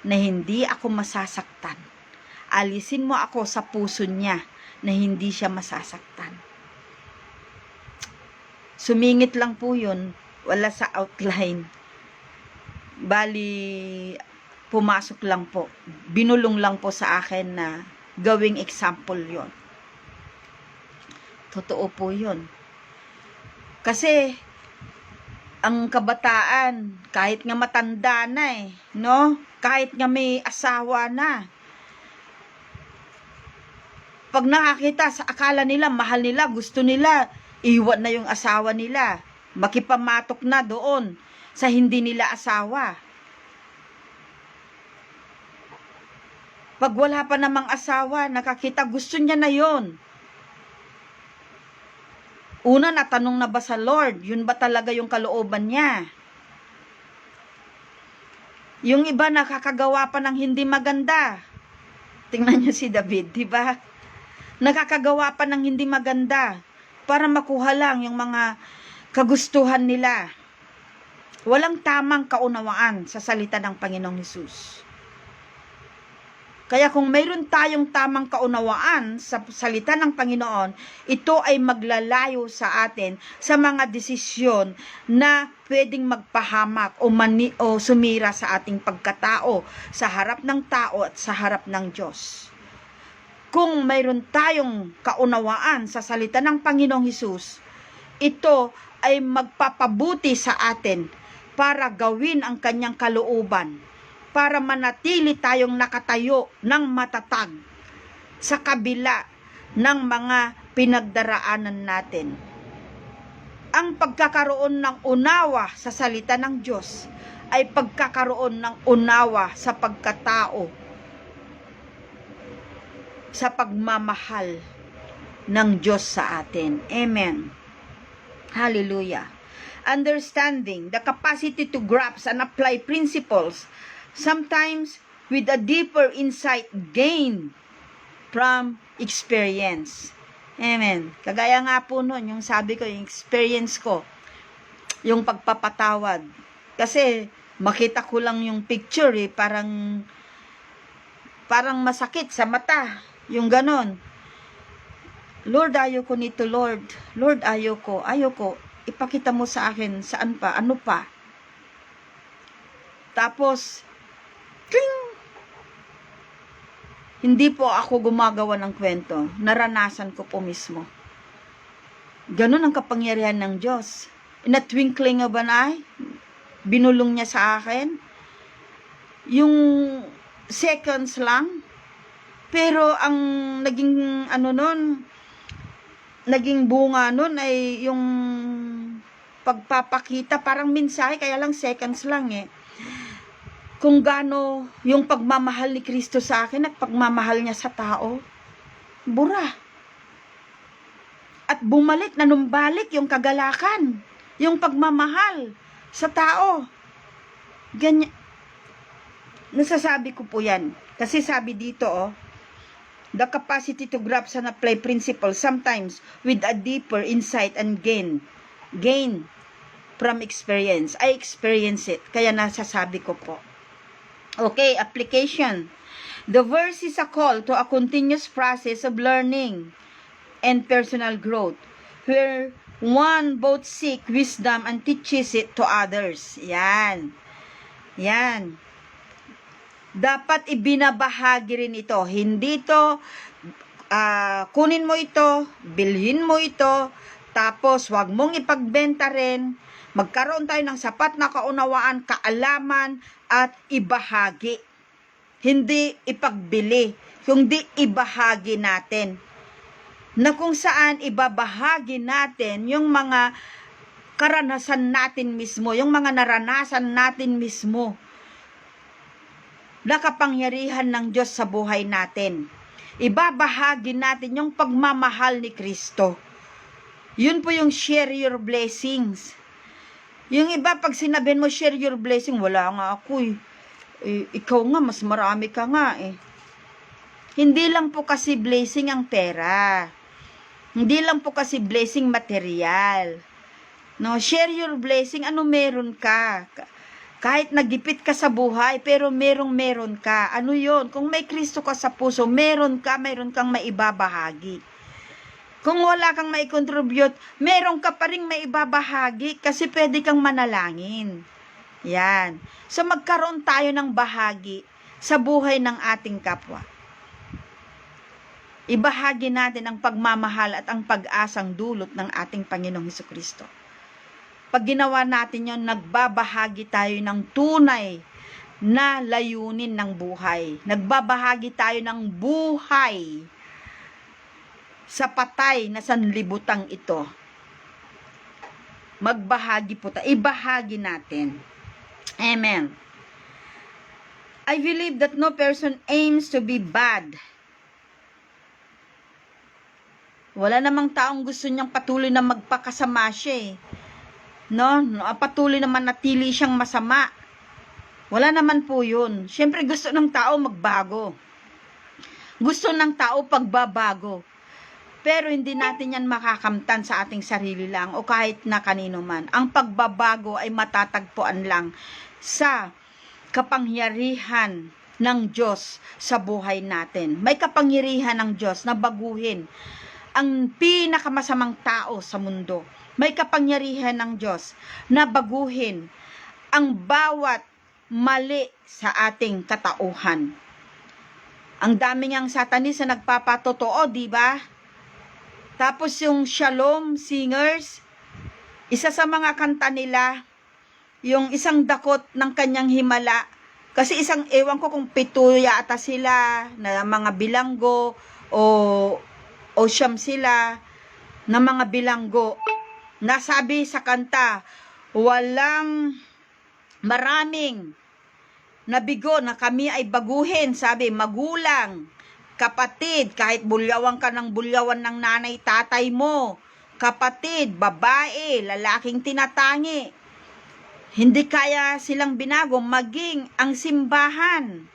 na hindi ako masasaktan. Alisin mo ako sa puso niya na hindi siya masasaktan. Sumingit lang po yun, wala sa outline. Bali, pumasok lang po. Binulong lang po sa akin na gawing example yon. Totoo po yun. Kasi, ang kabataan, kahit nga matanda na no? Kahit nga may asawa na, pag nakakita, sa akala nila, mahal nila, gusto nila, iwan na yung asawa nila. Makipamatok na doon sa hindi nila asawa. Pag wala pa namang asawa, nakakita, gusto niya na yon. Una, natanong na ba sa Lord? Yun ba talaga yung kalooban niya? Yung iba nakakagawa pa ng hindi maganda. Tingnan niyo si David, di ba? Nakakagawa pa ng hindi maganda para makuha lang yung mga kagustuhan nila. Walang tamang kaunawaan sa salita ng Panginoong Hesus. Kaya kung mayroon tayong tamang kaunawaan sa salita ng Panginoon, ito ay maglalayo sa atin sa mga desisyon na pwedeng magpahamak o sumira sa ating pagkatao, sa harap ng tao at sa harap ng Diyos. Kung mayroon tayong kaunawaan sa salita ng Panginoong Hesus, ito ay magpapabuti sa atin para gawin ang kanyang kalooban, para manatili tayong nakatayo ng matatag sa kabila ng mga pinagdaraanan natin. Ang pagkakaroon ng unawa sa salita ng Diyos ay pagkakaroon ng unawa sa pagkatao, sa pagmamahal ng Diyos sa atin. Amen. Hallelujah. Understanding the capacity to grasp and apply principles, sometimes with a deeper insight gained from experience. Amen. Kagaya nga po nun, yung sabi ko, yung experience ko, yung pagpapatawad. Kasi makita ko lang yung picture parang masakit sa mata. Yung ganon. Lord, ayoko nito, Lord. Lord, ayoko. Ipakita mo sa akin, saan pa, ano pa. Tapos, kling! Hindi po ako gumagawa ng kwento. Naranasan ko po mismo. Ganon ang kapangyarihan ng Diyos. In a twinkling of an eye, binulong niya sa akin. Yung seconds lang. Pero ang naging naging bunga nun ay yung pagpapakita, parang mensahe, kaya lang seconds lang kung gaano yung pagmamahal ni Kristo sa akin at pagmamahal niya sa tao. Bura. At bumalik, nanumbalik yung kagalakan, yung pagmamahal sa tao. Ganyan. Nasasabi ko po yan. Kasi sabi dito, the capacity to grasp and apply principles, sometimes with a deeper insight and gain from experience. I experience it, kaya nasasabi ko po. Okay, application. The verse is a call to a continuous process of learning and personal growth, where one both seek wisdom and teaches it to others. Yan. Dapat ibinabahagi rin ito. Hindi ito, kunin mo ito, bilhin mo ito, tapos wag mong ipagbenta rin. Magkaroon tayo ng sapat na kaunawaan, kaalaman, at ibahagi. Hindi ipagbili, kundi ibahagi natin. Na kung saan ibabahagi natin yung mga karanasan natin mismo, yung mga naranasan natin mismo, na kapangyarihan ng Diyos sa buhay natin. Ibabahagi natin yung pagmamahal ni Kristo. Yun po yung share your blessings. Yung iba, pag sinabihin mo share your blessing, wala nga ako ikaw nga, mas marami ka nga Hindi lang po kasi blessing ang pera. Hindi lang po kasi blessing material. No, share your blessing, ano meron ka? Kahit nagipit ka sa buhay, pero meron ka. Ano yon? Kung may Kristo ka sa puso, meron kang maibabahagi. Kung wala kang mai-contribute, meron ka pa rin maibabahagi kasi pwede kang manalangin. Yan. So magkaroon tayo ng bahagi sa buhay ng ating kapwa. Ibahagi natin ang pagmamahal at ang pag-asang dulot ng ating Panginoong Hesukristo. Pag ginawa natin yon, nagbabahagi tayo ng tunay na layunin ng buhay. Nagbabahagi tayo ng buhay sa patay na sanlibutang ito. Magbahagi po tayo. Ibahagi natin. Amen. I believe that no person aims to be bad Wala namang taong gusto niyang patuloy na magpakasama siya eh. No? Patuloy naman natili siyang masama. Wala naman po yun. Siyempre gusto ng tao magbago. Gusto ng tao pagbabago. Pero hindi natin yan makakamtan sa ating sarili lang o kahit na kanino man. Ang pagbabago ay matatagpuan lang sa kapangyarihan ng Diyos sa buhay natin. May kapangyarihan ng Diyos na baguhin ang pinakamasamang tao sa mundo. May kapangyarihan ng Diyos na baguhin ang bawat mali sa ating katauhan. Ang dami ngang satanis na nagpapatotoo, di ba? Tapos yung Shalom Singers, isa sa mga kanta nila, yung isang dakot ng kanyang himala, kasi ewan ko kung 7 yata sila, na mga bilanggo, o siyam sila, na mga bilanggo, nasabi sa kanta, walang maraming nabigo na kami ay baguhin, sabi, magulang, kapatid, kahit bulyawan ka ng bulyawan ng nanay, tatay mo, kapatid, babae, lalaking tinatangi, hindi kaya silang binago, maging ang simbahan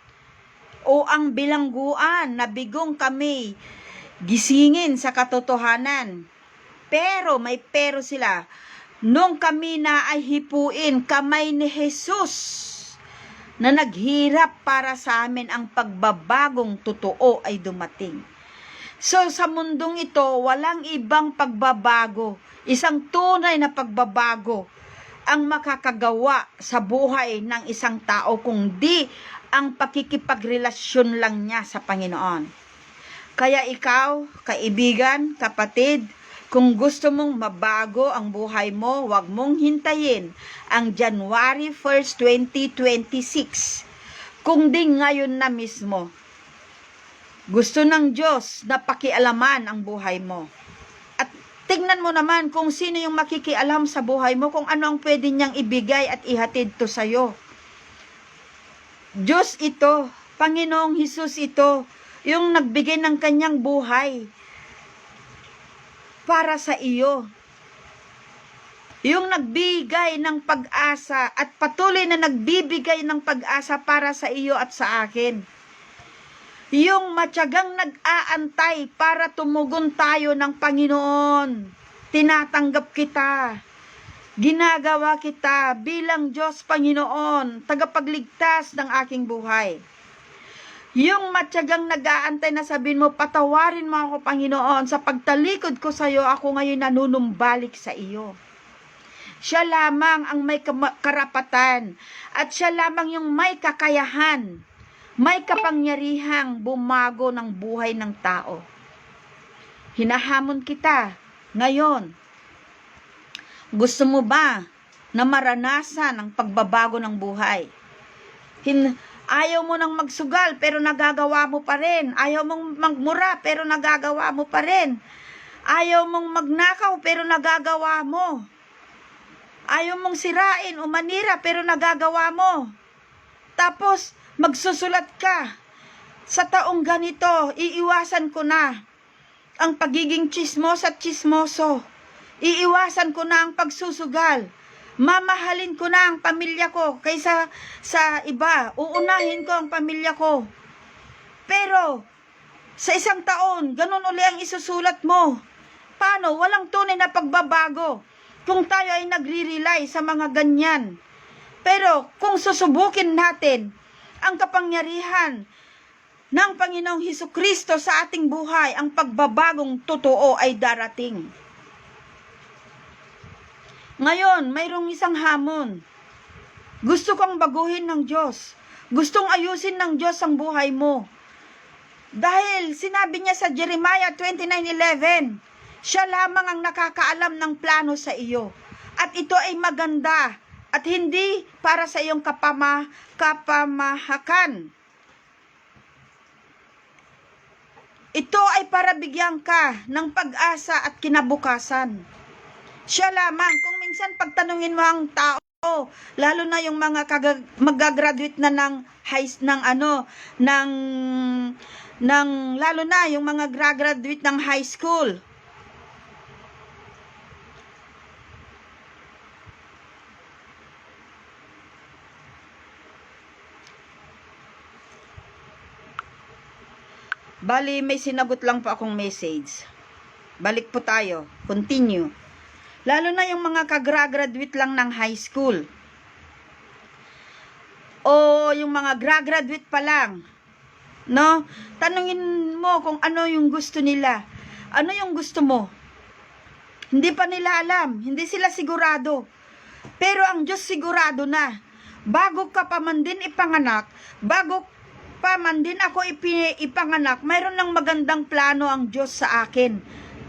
o ang bilangguan, nabigong kami gisingin sa katotohanan. Pero may pero sila, nung kami na ay hipuin kamay ni Jesus na naghirap para sa amin, ang pagbabagong totoo ay dumating. So sa mundong ito, walang ibang pagbabago, isang tunay na pagbabago ang makakagawa sa buhay ng isang tao kundi ang pakikipagrelasyon lang niya sa Panginoon. Kaya ikaw, kaibigan, kapatid, kung gusto mong mabago ang buhay mo, huwag mong hintayin ang January 1st, 2026. Kung di ngayon na mismo, gusto ng Diyos na pakialaman ang buhay mo. At tingnan mo naman kung sino yung makikialam sa buhay mo, kung ano ang pwede niyang ibigay at ihatid to sa'yo. Diyos ito, Panginoong Hesus ito, yung nagbigay ng kanyang buhay para sa iyo. Yung nagbigay ng pag-asa at patuloy na nagbibigay ng pag-asa para sa iyo at sa akin. Yung matyagang nag-aantay para tumugon tayo ng Panginoon. Tinatanggap kita. Ginagawa kita bilang Diyos Panginoon, tagapagligtas ng aking buhay. Yung matyagang nag-aantay na sabihin mo, patawarin mo ako, Panginoon, sa pagtalikod ko sa iyo, ako ngayon nanunumbalik sa iyo. Siya lamang ang may karapatan at siya lamang yung may kakayahan, may kapangyarihang bumago ng buhay ng tao. Hinahamon kita ngayon. Gusto mo ba na maranasan ang pagbabago ng buhay? Ayaw mo nang magsugal pero nagagawa mo pa rin. Ayaw mong magmura pero nagagawa mo pa rin. Ayaw mong magnakaw pero nagagawa mo. Ayaw mong sirain o manira pero nagagawa mo. Tapos magsusulat ka, sa taong ganito, iiwasan ko na ang pagiging chismos at chismoso. Iiwasan ko na ang pagsusugal. Mamahalin ko na ang pamilya ko kaysa sa iba. Uunahin ko ang pamilya ko. Pero, sa isang taon, ganun uli ang isusulat mo. Paano? Walang tunay na pagbabago kung tayo ay nagre-rely sa mga ganyan. Pero, kung susubukin natin ang kapangyarihan ng Panginoong Hesukristo sa ating buhay, ang pagbabagong totoo ay darating. Ngayon, mayroong isang hamon. Gusto kang baguhin ng Diyos. Gustong ayusin ng Diyos ang buhay mo. Dahil sinabi niya sa Jeremiah 29:11, siya lamang ang nakakaalam ng plano sa iyo. At ito ay maganda at hindi para sa iyong kapamahakan. Ito ay para bigyan ka ng pag-asa at kinabukasan. Siya lamang. Kung minsan pagtanungin mo ang tao, lalo na yung mga magagraduate na lalo na yung mga graduate ng high school, Bali, may sinagot lang po akong message. Balik po tayo. Continue. Lalo na yung mga kagraduate lang ng high school. O yung mga graduate pa lang. No? Tanungin mo kung ano yung gusto nila. Ano yung gusto mo? Hindi pa nila alam. Hindi sila sigurado. Pero ang Diyos sigurado na. Bago ka pa man din ipanganak, bago pa man din ako ipanganak, mayroon ng magandang plano ang Diyos sa akin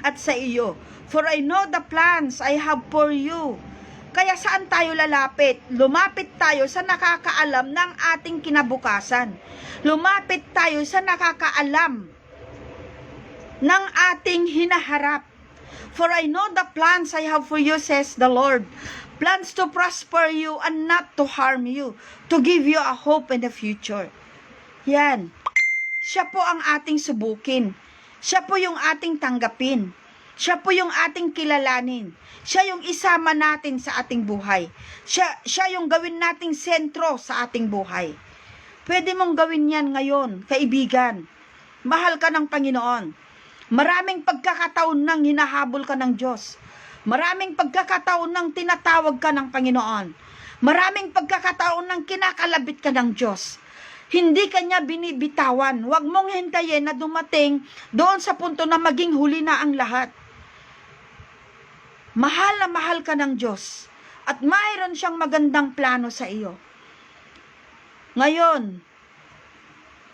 at sa iyo. For I know the plans I have for you. Kaya saan tayo lalapit? Lumapit tayo sa nakakaalam ng ating kinabukasan. Lumapit tayo sa nakakaalam ng ating hinaharap. For I know the plans I have for you, says the Lord. Plans to prosper you and not to harm you. To give you a hope in the future. Yan. Siya po ang ating subukin. Siya po yung ating tanggapin. Siya po yung ating kilalanin. Siya yung isama natin sa ating buhay. Siya yung gawin nating sentro sa ating buhay. Pwede mong gawin yan ngayon, kaibigan. Mahal ka ng Panginoon. Maraming pagkakataon nang hinahabol ka ng Diyos. Maraming pagkakataon nang tinatawag ka ng Panginoon. Maraming pagkakataon nang kinakalabit ka ng Diyos. Hindi ka niya binibitawan. Huwag mong hintayin na dumating doon sa punto na maging huli na ang lahat. Mahal na mahal ka ng Diyos. At mayroon siyang magandang plano sa iyo. Ngayon,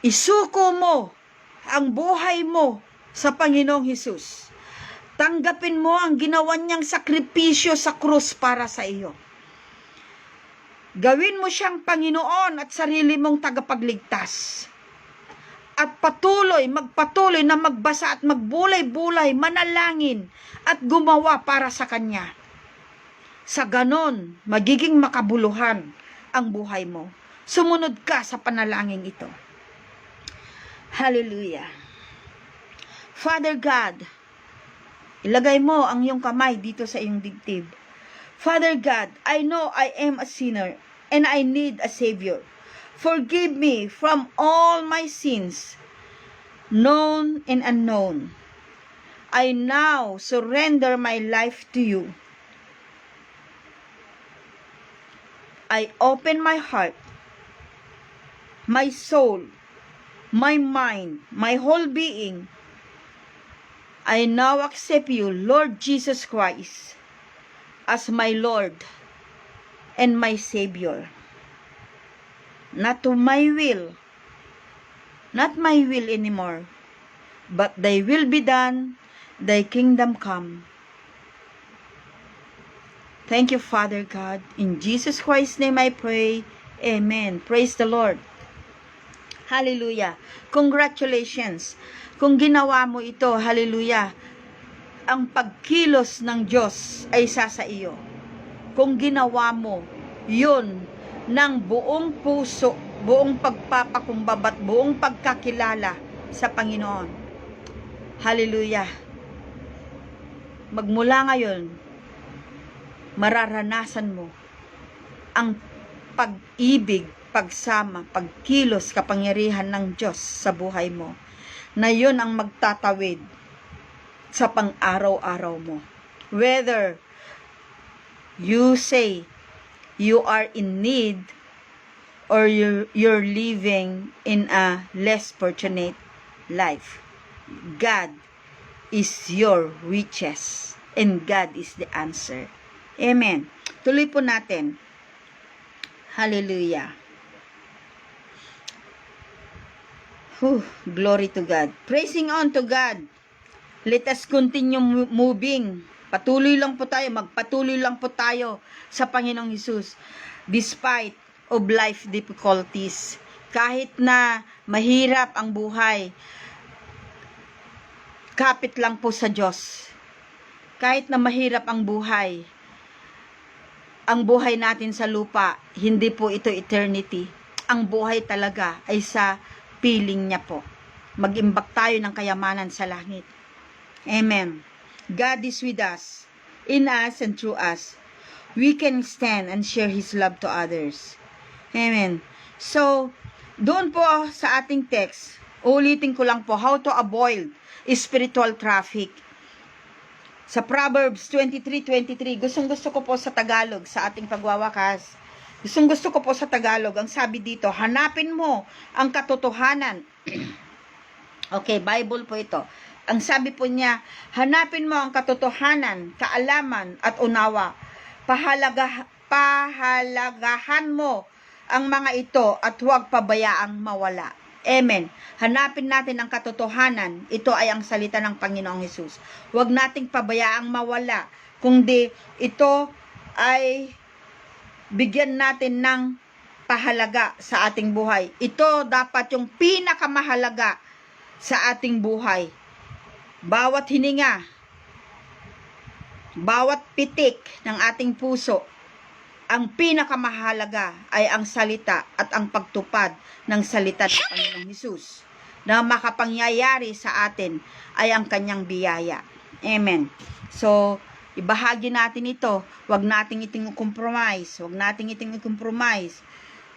isuko mo ang buhay mo sa Panginoong Hesus. Tanggapin mo ang ginawa niyang sakripisyo sa krus para sa iyo. Gawin mo siyang Panginoon at sarili mong tagapagligtas. At magpatuloy na magbasa at magbulay-bulay, manalangin at gumawa para sa Kanya. Sa ganon, magiging makabuluhan ang buhay mo. Sumunod ka sa panalangin ito. Hallelujah. Father God, ilagay mo ang iyong kamay dito sa iyong dibdib. Father God, I know I am a sinner and I need a Savior. Forgive me from all my sins, known and unknown. I now surrender my life to you. I open my heart, my soul, my mind, my whole being. I now accept you, Lord Jesus Christ, as my Lord and my Savior. Not to my will, not my will anymore, but thy will be done, thy kingdom come. Thank you, Father God. In Jesus Christ's name I pray. Amen. Praise the Lord. Hallelujah. Congratulations. Kung ginawa mo ito, hallelujah, ang pagkilos ng Diyos ay sa iyo. Kung ginawa mo yun ng buong puso, buong pagpapakumbaba at buong pagkakilala sa Panginoon. Hallelujah. Magmula ngayon, mararanasan mo ang pag-ibig, pagsama, pagkilos, kapangyarihan ng Diyos sa buhay mo, na yun ang magtatawid sa pang-araw-araw mo. Whether you say you are in need or you're living in a less fortunate life, God is your riches and God is the answer. Amen. Tuloy po natin. Hallelujah. Glory to God. Praising on to God. Let us continue moving. Patuloy lang po tayo, magpatuloy lang po tayo sa Panginoong Hesus. Despite of life difficulties, kahit na mahirap ang buhay, kapit lang po sa Diyos. Kahit na mahirap ang buhay natin sa lupa, hindi po ito eternity. Ang buhay talaga ay sa piling niya po. Mag-imbak tayo ng kayamanan sa langit. Amen. God is with us, in us and through us. We can stand and share His love to others. Amen. So, doon po sa ating text, Ulitin ko lang po, how to avoid spiritual traffic. Sa Proverbs 23:23, gustong-gusto ko po sa Tagalog, sa ating pagwawakas. Gustong-gusto ko po sa Tagalog, ang sabi dito, hanapin mo ang katotohanan. Okay, Bible po ito. Ang sabi po niya, hanapin mo ang katotohanan, kaalaman at unawa. Pahalagahan mo ang mga ito at huwag pabayaang mawala. Amen. Hanapin natin ang katotohanan. Ito ay ang salita ng Panginoong Hesus. Huwag nating pabayaang mawala. Kundi ito ay bigyan natin ng pahalaga sa ating buhay. Ito dapat yung pinakamahalaga sa ating buhay. Bawat hininga, bawat pitik ng ating puso, ang pinakamahalaga ay ang salita at ang pagtupad ng salita ng Panginoong Hesus na makapangyayari sa atin ay ang kanyang biyaya. Amen. So, ibahagi natin ito. Huwag nating i-compromise. Huwag nating i-compromise.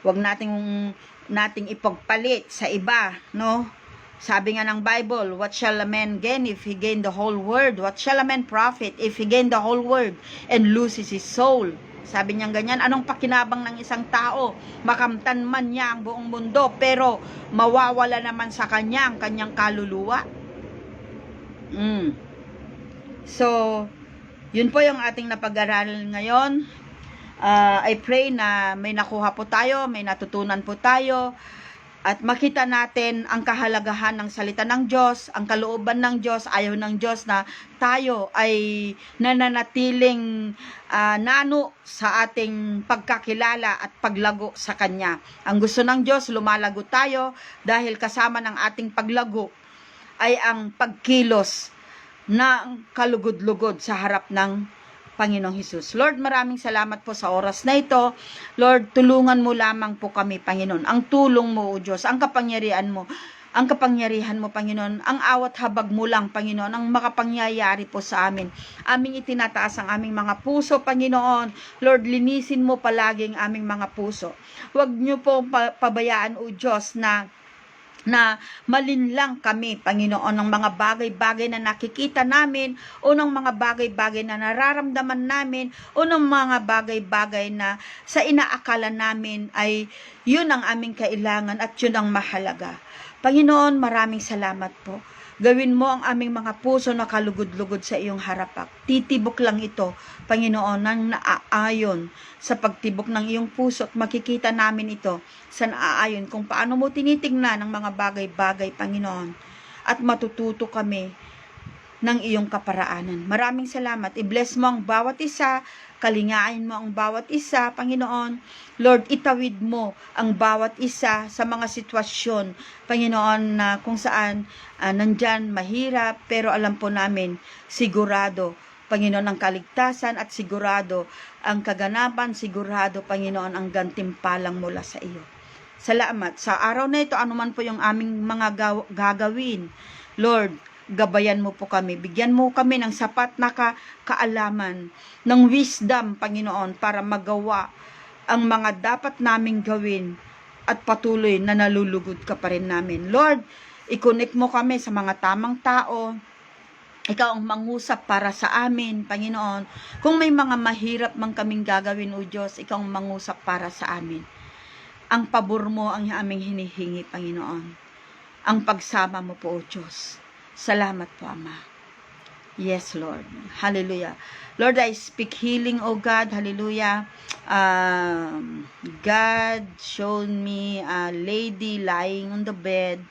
Huwag nating ipagpalit sa iba, no? Sabi nga ng Bible, what shall a man gain if he gain the whole world? What shall a man profit if he gain the whole world and loses his soul? Sabi niya ganyan, anong pakinabang ng isang tao? Makamtan man niya ang buong mundo, pero mawawala naman sa kanya ang kanyang kaluluwa. So, yun po yung ating napag-aralan ngayon. I pray na may nakuha po tayo, may natutunan po tayo, at makita natin ang kahalagahan ng salita ng Diyos, ang kalooban ng Diyos, ayaw ng Diyos na tayo ay nananatiling nano sa ating pagkakilala at paglago sa Kanya. Ang gusto ng Diyos, lumalago tayo dahil kasama ng ating paglago ay ang pagkilos ng kalugod-lugod sa harap ng Panginoong Hesus. Lord, maraming salamat po sa oras na ito. Lord, tulungan mo lamang po kami, Panginoon. Ang tulong mo, O Diyos, ang kapangyarihan mo, Panginoon, ang awat habag mo lang, Panginoon, ang makapangyayari po sa amin. Aming itinataas ang aming mga puso, Panginoon. Lord, linisin mo palagi ang aming mga puso. Huwag niyo po pabayaan, O Diyos, na malinlang kami, Panginoon, ng mga bagay-bagay na nakikita namin o ng mga bagay-bagay na nararamdaman namin o ng mga bagay-bagay na sa inaakala namin ay yun ang aming kailangan at yun ang mahalaga. Panginoon, maraming salamat po. Gawin mo ang aming mga puso na kalugod-lugod sa iyong harapak. Titibok lang ito, Panginoon, nang naaayon sa pagtibok ng iyong puso at makikita namin ito sa naaayon kung paano mo tinitingnan ang mga bagay-bagay, Panginoon, at matututo kami ng iyong kaparaanan. Maraming salamat. I-bless mo ang bawat isa, kalingain mo ang bawat isa, Panginoon. Lord, itawid mo ang bawat isa sa mga sitwasyon, Panginoon, na kung saan nandyan mahirap, pero alam po namin, sigurado, Panginoon, ang kaligtasan at sigurado ang kaganapan, sigurado, Panginoon, ang gantimpalang mula sa iyo. Salamat. Sa araw na ito, anuman po yung aming mga gagawin, Lord, gabayan mo po kami. Bigyan mo kami ng sapat na kaalaman, ng wisdom, Panginoon, para magawa ang mga dapat naming gawin at patuloy na nalulugod ka pa rin namin. Lord, i-connect mo kami sa mga tamang tao. Ikaw ang mangusap para sa amin, Panginoon. Kung may mga mahirap mang kaming gagawin, O Diyos, ikaw ang mangusap para sa amin. Ang pabor mo ang aming hinihingi, Panginoon. Ang pagsama mo po, O Diyos. Salamat po, Ama. Yes, Lord. Hallelujah. Lord, I speak healing, O God. Hallelujah. God showed me a lady lying on the bed,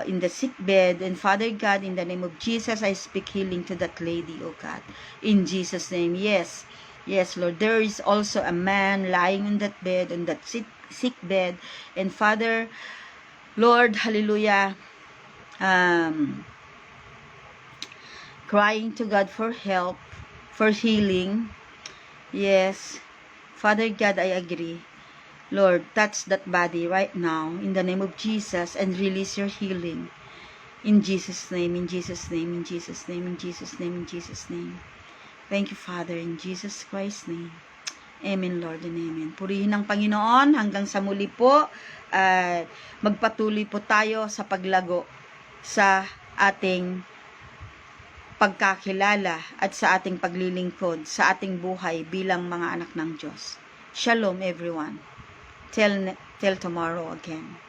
in the sick bed. And Father God, in the name of Jesus, I speak healing to that lady, O God. In Jesus' name. Yes. Yes, Lord. There is also a man lying on that bed, on that sick bed. And Father, Lord, hallelujah, crying to God for help, for healing. Yes, Father God, I agree. Lord, touch that body right now in the name of Jesus and release your healing. In Jesus' name, in Jesus' name, in Jesus' name, in Jesus' name, in Jesus' name. Thank you, Father, in Jesus Christ's name. Amen, Lord, and amen. Purihin ng Panginoon hanggang sa muli po. Magpatuloy po tayo sa paglago sa ating pagkakilala at sa ating paglilingkod sa ating buhay bilang mga anak ng Diyos. Shalom, everyone. Till tomorrow again.